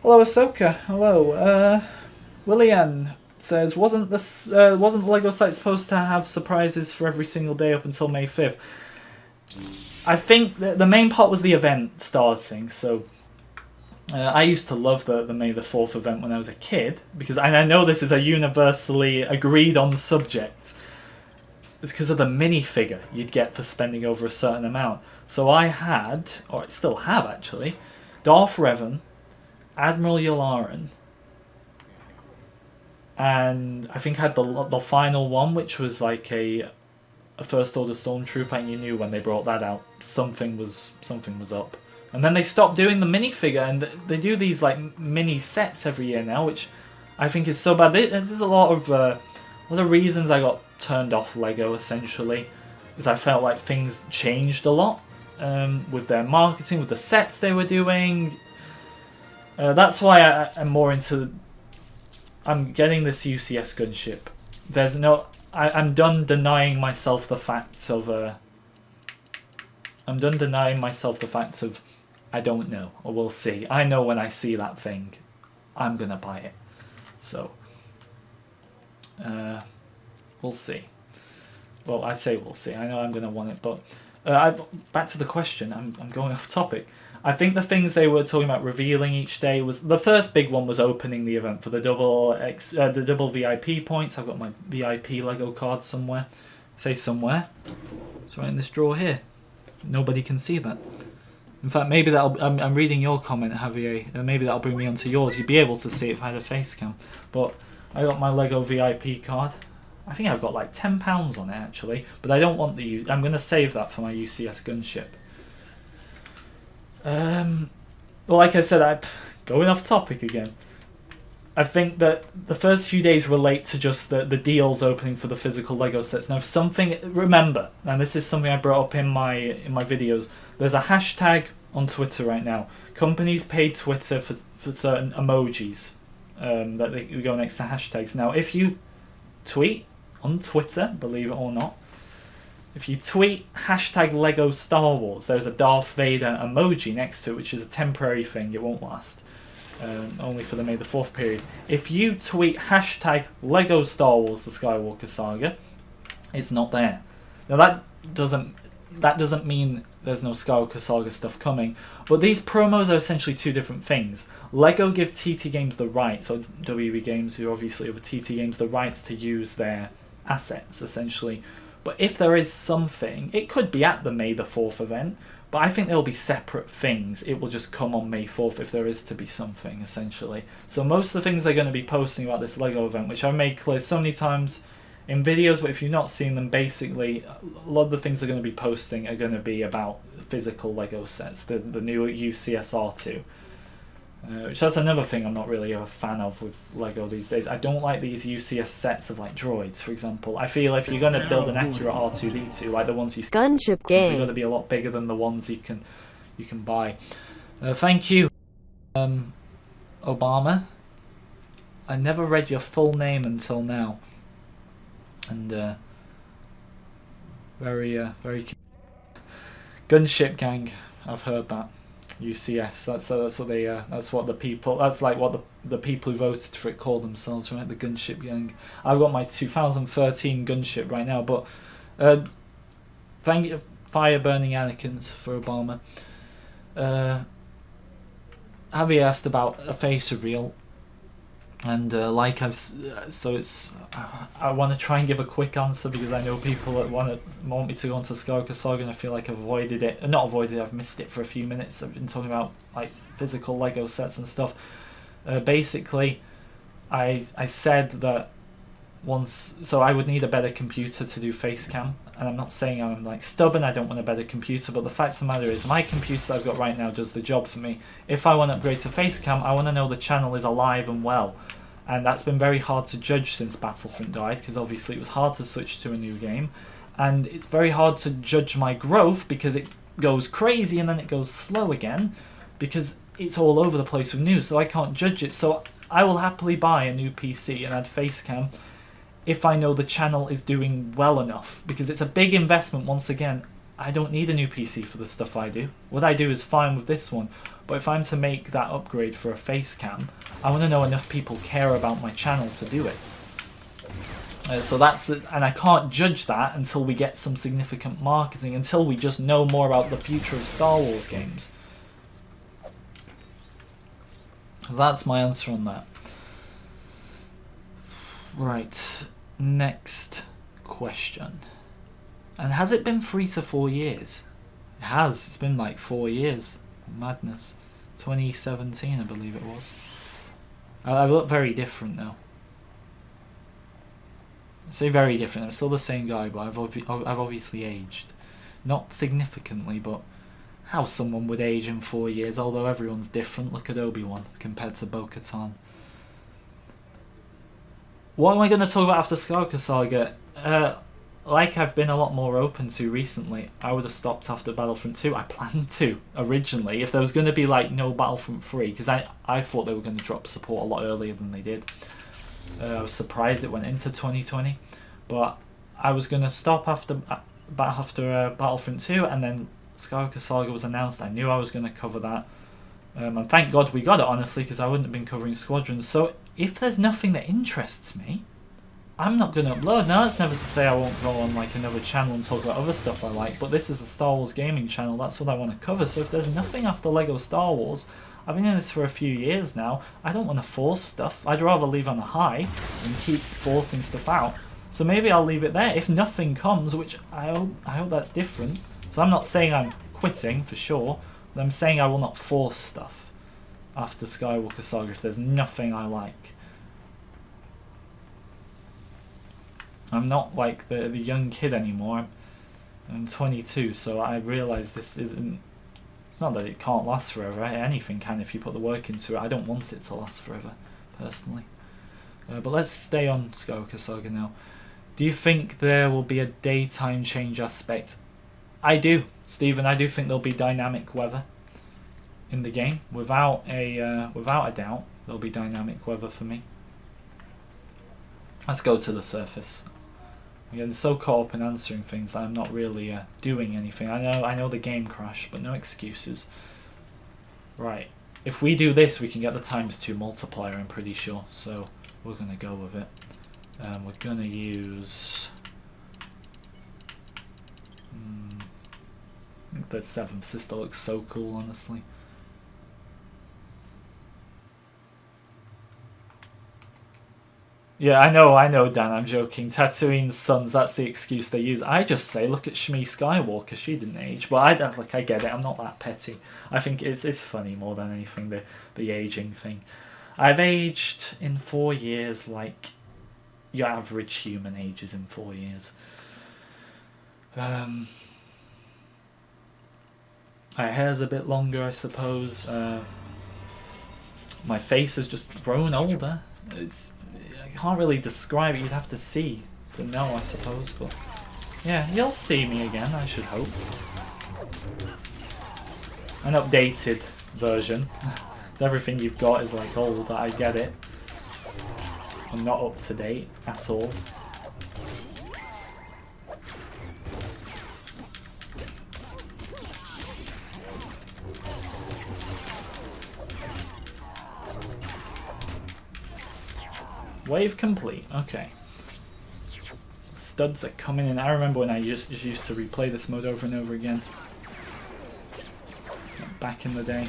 Hello, Ahsoka. Hello. Willian says, wasn't the LEGO site supposed to have surprises for every single day up until May 5th? I think the main part was the event starting, so I used to love the May the 4th event when I was a kid, because I know this is a universally agreed on subject. It's because of the minifigure you'd get for spending over a certain amount. So I had, or I still have actually, Darth Revan, Admiral Yularen, and I think I had the final one, which was like a First Order Stormtrooper, and you knew when they brought that out, something was up. And then they stopped doing the minifigure, and they do these like mini sets every year now, which I think is so bad. There's a lot of reasons I got turned off LEGO, essentially, because I felt like things changed a lot with their marketing, with the sets they were doing. That's why I'm more into. I'm getting this UCS gunship. There's no. I'm done denying myself the facts of. I'm done denying myself the facts of. I don't know, or we'll see. I know when I see that thing, I'm gonna buy it. So, we'll see. Well, I say we'll see. I know I'm gonna want it, but back to the question. I'm going off topic. I think the things they were talking about revealing each day was the first big one was opening the event for the double VIP points. I've got my VIP Lego card somewhere. I say somewhere. It's right in this drawer here. Nobody can see that. In fact, maybe that'll. I'm reading your comment, Javier, and maybe that'll bring me onto yours. You'd be able to see it if I had a face cam. But I got my Lego VIP card. I think I've got like £10 on it actually, but I don't want the. I'm going to save that for my UCS gunship. Well, like I said, I'm going off topic again. I think that the first few days relate to just the deals opening for the physical Lego sets. Now, if something, remember, and this is something I brought up in my videos, there's a hashtag on Twitter right now. Companies pay Twitter for certain emojis that they go next to hashtags. Now, if you tweet on Twitter, believe it or not, if you tweet hashtag Lego Star Wars, there's a Darth Vader emoji next to it, which is a temporary thing, it won't last. Only for the May the 4th period. If you tweet hashtag Lego Star Wars the Skywalker Saga, it's not there. Now that doesn't mean there's no Skywalker Saga stuff coming, but these promos are essentially two different things. Lego give TT Games the rights, or WB Games, who obviously over TT Games, the rights to use their assets essentially. But if there is something, it could be at the May the 4th event, but I think there'll be separate things. It will just come on May 4th if there is to be something, essentially. So most of the things they're going to be posting about this LEGO event, which I've made clear so many times in videos, but if you've not seen them, basically, a lot of the things they're going to be posting are going to be about physical LEGO sets, the new UCSR2. Which that's another thing I'm not really a fan of with LEGO these days. I don't like these UCS sets of like droids, for example. I feel if you're going to build an accurate R2-D2, like the ones you Gunship game, they're going to be a lot bigger than the ones you can buy. Thank you, Obama. I never read your full name until now, and very Gunship Gang. I've heard that. UCS. That's what they. That's what the people. That's like what the people who voted for it call themselves, right? The Gunship Gang. I've got my 2013 Gunship right now, but thank you, Fire Burning Anakin's for Obama. Javi asked about a face reveal, and like I've so it's. I want to try and give a quick answer because I know people that want me to go onto Skywalker Saga, and I feel like I've avoided it. Not avoided it, I've missed it for a few minutes. I've been talking about like physical Lego sets and stuff. Basically, I said that so I would need a better computer to do face cam, and I'm not saying I'm like stubborn, I don't want a better computer, but the fact of the matter is my computer that I've got right now does the job for me. If I want to upgrade to face cam, I want to know the channel is alive and well. And that's been very hard to judge since Battlefront died, because obviously it was hard to switch to a new game. And it's very hard to judge my growth because it goes crazy and then it goes slow again, because it's all over the place with news, so I can't judge it. So I will happily buy a new PC and add facecam if I know the channel is doing well enough, because it's a big investment. Once again, I don't need a new PC for the stuff I do. What I do is fine with this one. But if I'm to make that upgrade for a face cam, I want to know enough people care about my channel to do it. So that's and I can't judge that until we get some significant marketing, until we just know more about the future of Star Wars games. So that's my answer on that. Right, next question. And has it been 3 to 4 years? It has. It's been like 4 years. Madness. 2017, I believe it was. I look very different now. I say very different. I'm still the same guy, but I've obviously aged. Not significantly, but how someone would age in 4 years, although everyone's different. Look at Obi-Wan compared to Bo-Katan. What am I going to talk about after Skywalker Saga? Like I've been a lot more open to recently, I would have stopped after Battlefront 2. I planned to, originally, if there was going to be like no Battlefront 3, because I thought they were going to drop support a lot earlier than they did. I was surprised it went into 2020, but I was going to stop after Battlefront 2, and then Skywalker Saga was announced. I knew I was going to cover that, and thank God we got it, honestly, because I wouldn't have been covering Squadrons. So if there's nothing that interests me, I'm not going to upload. Now that's never to say I won't go on like another channel and talk about other stuff I like, but this is a Star Wars gaming channel, that's what I want to cover. So if there's nothing after LEGO Star Wars, I've been in this for a few years now, I don't want to force stuff. I'd rather leave on a high and keep forcing stuff out. So maybe I'll leave it there. If nothing comes, which I hope that's different. So I'm not saying I'm quitting for sure, I'm saying I will not force stuff after Skywalker Saga if there's nothing I like. I'm not like the young kid anymore. I'm 22, so I realise this isn't... It's not that it can't last forever. Anything can if you put the work into it. I don't want it to last forever, personally. But let's stay on Skywalker Saga now. Do you think there will be a daytime change aspect? I do, Stephen. I do think there'll be dynamic weather in the game. Without a doubt, there'll be dynamic weather for me. Let's go to the surface. I'm getting so caught up in answering things that I'm not really doing anything. I know the game crashed, but no excuses. Right. If we do this, we can get the ×2 multiplier, I'm pretty sure. So we're going to go with it. We're going to use... I think the 7th sister looks so cool, honestly. Yeah, I know, Dan, I'm joking. Tatooine's sons, that's the excuse they use. I just say, look at Shmi Skywalker, she didn't age. But I get it, I'm not that petty. I think it's funny more than anything, the aging thing. I've aged in 4 years like your average human ages in 4 years. My hair's a bit longer, I suppose. My face has just grown older. I can't really describe it, you'd have to see to know, I suppose, but yeah, you'll see me again, I should hope. An updated version. So everything you've got is like old, I get it. I'm not up to date at all. Wave complete, okay. Studs are coming in. I remember when I used to replay this mode over and over again. Back in the day.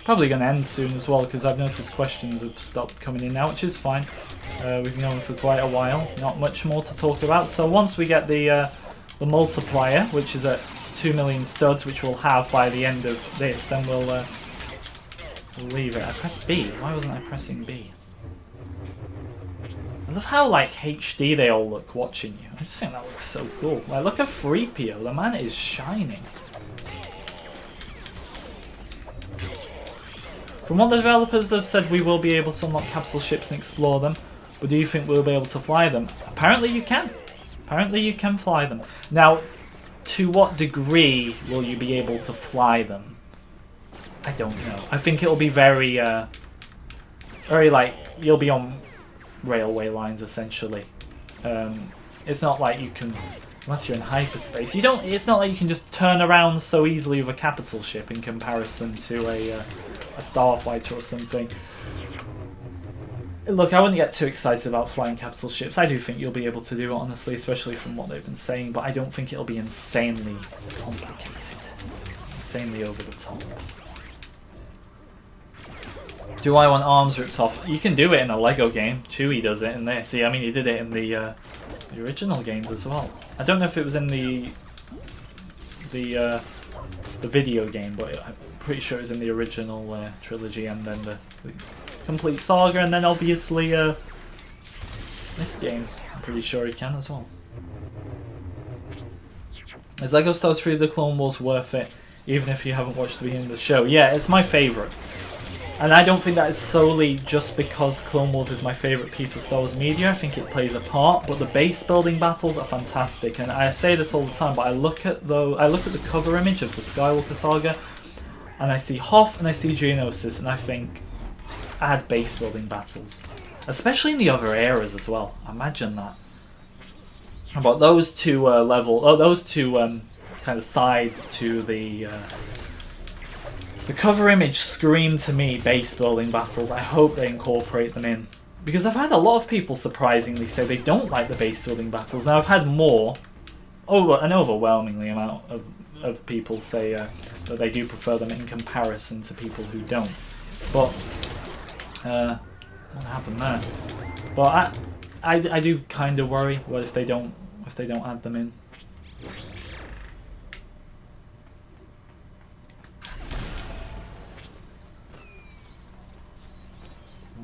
Probably going to end soon as well, because I've noticed questions have stopped coming in now, which is fine. We've known for quite a while. Not much more to talk about. So once we get the multiplier, which is at 2 million studs, which we'll have by the end of this, then we'll leave it. I pressed B. Why wasn't I pressing B? I love how like HD they all look watching you. I just think that looks so cool. Like, look at 3PO. The man is shining. From what the developers have said, we will be able to unlock capsule ships and explore them. But do you think we'll be able to fly them? Apparently you can. Apparently you can fly them. Now, to what degree will you be able to fly them? I don't know. I think it'll be very like, you'll be on railway lines essentially. It's not like you can, unless you're in hyperspace, it's not like you can just turn around so easily with a capital ship in comparison to a starfighter or something. Look, I wouldn't get too excited about flying capital ships. I do think you'll be able to do it, honestly, especially from what they've been saying, but I don't think it'll be insanely complicated. Insanely over the top. Do I want arms ripped off? You can do it in a Lego game. Chewie does it in there. See, I mean, he did it in the original games as well. I don't know if it was in the video game, but I'm pretty sure it was in the original trilogy, and then the complete saga, and then obviously this game. I'm pretty sure he can as well. Is Lego Star Wars 3 The Clone Wars worth it, even if you haven't watched the beginning of the show? Yeah, it's my favourite. And I don't think that is solely just because Clone Wars is my favourite piece of Star Wars media. I think it plays a part, but the base building battles are fantastic. And I say this all the time, but I look at the cover image of the Skywalker Saga, and I see Hoth and I see Geonosis, and I think, add base building battles, especially in the other eras as well. Imagine that. But those two kind of sides to the cover image scream to me base building battles. I hope they incorporate them in, because I've had a lot of people surprisingly say they don't like the base building battles. Now I've had an overwhelmingly amount of people say that they do prefer them in comparison to people who don't. But what happened there? But I do kind of worry. What if they don't add them in?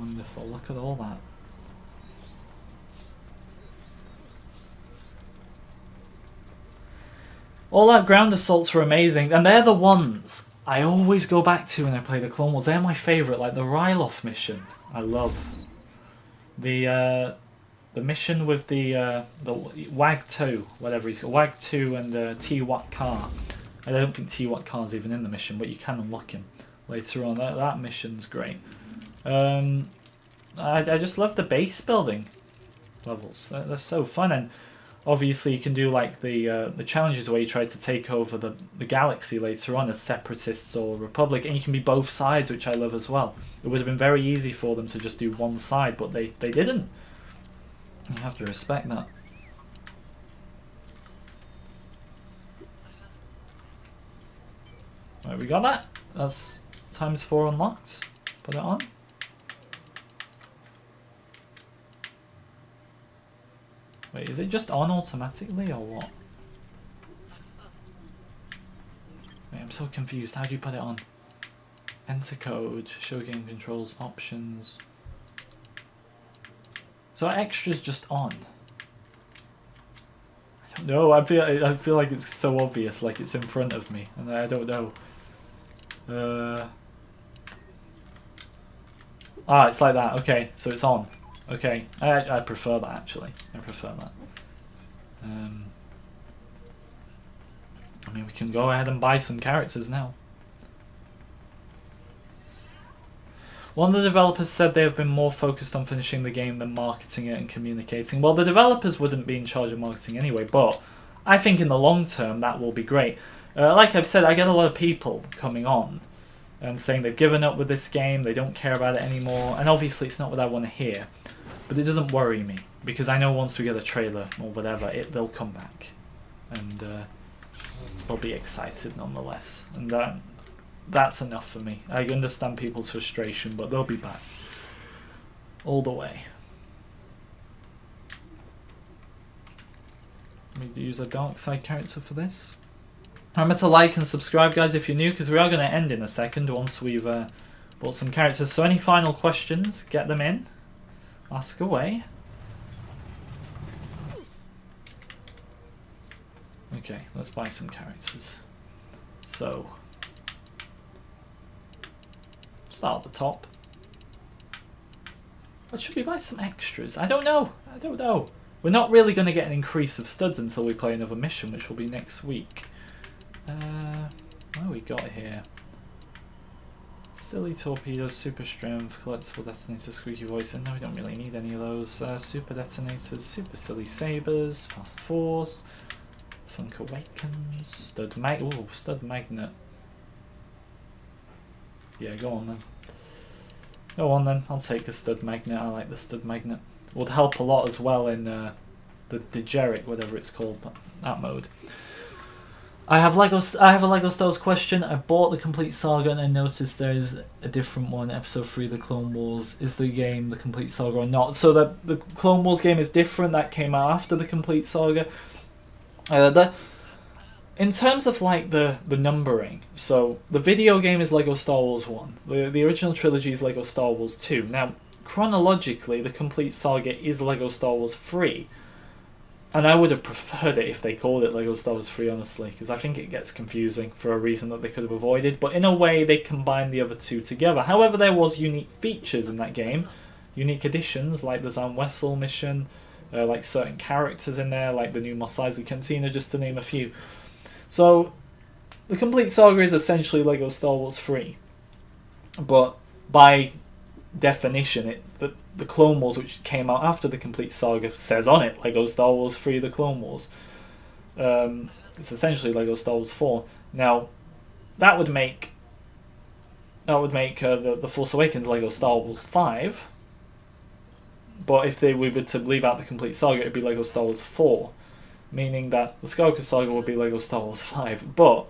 Wonderful, look at all that. All that ground assaults were amazing, and they're the ones I always go back to when I play the Clone Wars. They're my favourite, like the Ryloth mission. I love the mission with the Wag 2, whatever he's called, Wag 2 and T-Wat Car. I don't think T-Wat Car's even in the mission, but you can unlock him later on. That mission's great. I just love the base building levels. They're so fun, and obviously you can do like the challenges where you try to take over the galaxy later on as separatists or republic, and you can be both sides, which I love as well. It would have been very easy for them to just do one side, but they didn't. You have to respect that. Right, we got that. That's ×4 unlocked. Put it on. Wait, is it just on automatically or what? Wait, I'm so confused. How do you put it on? Enter code, show game controls, options. So extra's just on. I don't know. I feel like it's so obvious, like it's in front of me, and I don't know. It's like that. Okay, so it's on. Okay, I prefer that actually. I prefer that. I mean, we can go ahead and buy some characters now. One of the developers said they have been more focused on finishing the game than marketing it and communicating. Well, the developers wouldn't be in charge of marketing anyway, but I think in the long term that will be great. Like I've said, I get a lot of people coming on and saying they've given up with this game, they don't care about it anymore, and obviously it's not what I want to hear. But it doesn't worry me, because I know once we get a trailer or whatever, they'll come back. And I'll be excited nonetheless. And that's enough for me. I understand people's frustration, but they'll be back. All the way. Let me use a dark side character for this. Remember to like and subscribe, guys, if you're new, because we are going to end in a second once we've bought some characters. So any final questions, get them in. Ask away. Okay, let's buy some characters. So, start at the top. But should we buy some extras? I don't know. I don't know. We're not really going to get an increase of studs until we play another mission, which will be next week. What have we got here? Silly torpedoes, super strength, collectible detonator, squeaky voice, and no, we don't really need any of those. Super detonators, super silly sabers, fast force, funk awakens, stud magnet. Yeah, go on then. Go on then. I'll take a stud magnet. I like the stud magnet. Would help a lot as well in the Degeric, whatever it's called, that mode. I have a Lego Star Wars question. I bought the complete saga and I noticed there's a different one, episode 3, the Clone Wars. Is the game the complete saga or not? So the Clone Wars game is different. That came out after the complete saga. In terms of like the numbering, so the video game is Lego Star Wars 1. The original trilogy is Lego Star Wars 2. Now, chronologically, the complete saga is Lego Star Wars 3. And I would have preferred it if they called it Lego Star Wars 3, honestly, because I think it gets confusing for a reason that they could have avoided. But in a way, they combined the other two together. However, there was unique features in that game, unique additions, like the Zam Wessel mission, like certain characters in there, like the new Mos Eisley Cantina, just to name a few. So, the complete saga is essentially Lego Star Wars 3. But by definition, it's the Clone Wars, which came out after the complete saga, says on it Lego Star Wars 3: The Clone Wars. It's essentially Lego Star Wars 4. Now, that would make the Force Awakens Lego Star Wars 5. But if we were to leave out the complete saga, it'd be Lego Star Wars 4, meaning that the Skywalker Saga would be Lego Star Wars 5. But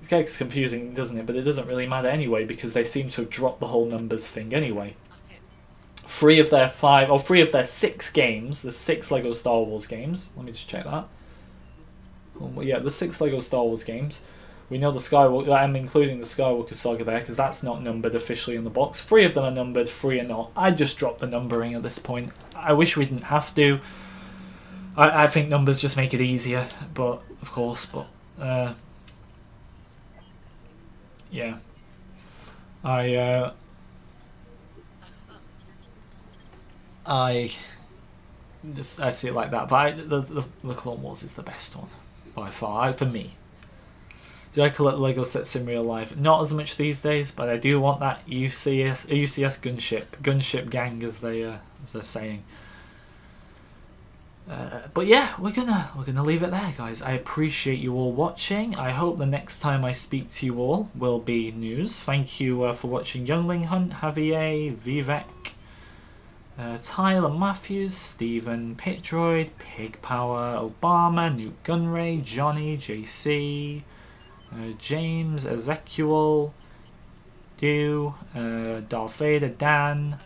it gets confusing, doesn't it? But it doesn't really matter anyway, because they seem to have dropped the whole numbers thing anyway. 3 of their 6 games, the 6 Lego Star Wars games, let me just check that. Yeah, the 6 Lego Star Wars games, We know the Skywalker. I'm including the Skywalker Saga there because that's not numbered officially in the box. 3 of them are numbered, 3 are not. I just dropped the numbering at this point. I wish we didn't have to. I think numbers just make it easier, but of course, but yeah. I see it like that, but the Clone Wars is the best one by far for me. Do I collect Lego sets in real life? Not as much these days, but I do want that UCS gunship gang as they're saying. But yeah, we're gonna leave it there, guys. I appreciate you all watching. I hope the next time I speak to you all will be news. Thank you for watching Youngling Hunt, Javier, Vivek, Tyler Matthews, Stephen, Pitroid, Pig Power, Obama, Newt Gunray, Johnny, JC, James, Ezekiel, Dew, Darth Vader, Dan,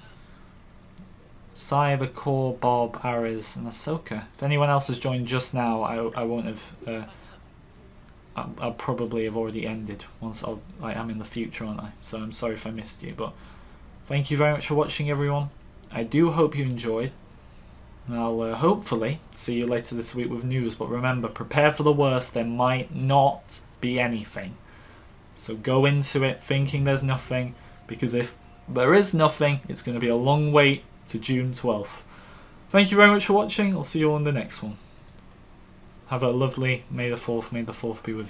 Cybercore, Bob, Ares, and Ahsoka. If anyone else has joined just now, I won't have. I'll probably have already ended once I'm in the future, aren't I? So I'm sorry if I missed you, but thank you very much for watching, everyone. I do hope you enjoyed. And I'll hopefully see you later this week with news. But remember, prepare for the worst. There might not be anything. So go into it thinking there's nothing, because if there is nothing, it's going to be a long wait to June 12th. Thank you very much for watching. I'll see you all in the next one. Have a lovely May the 4th. May the 4th be with you.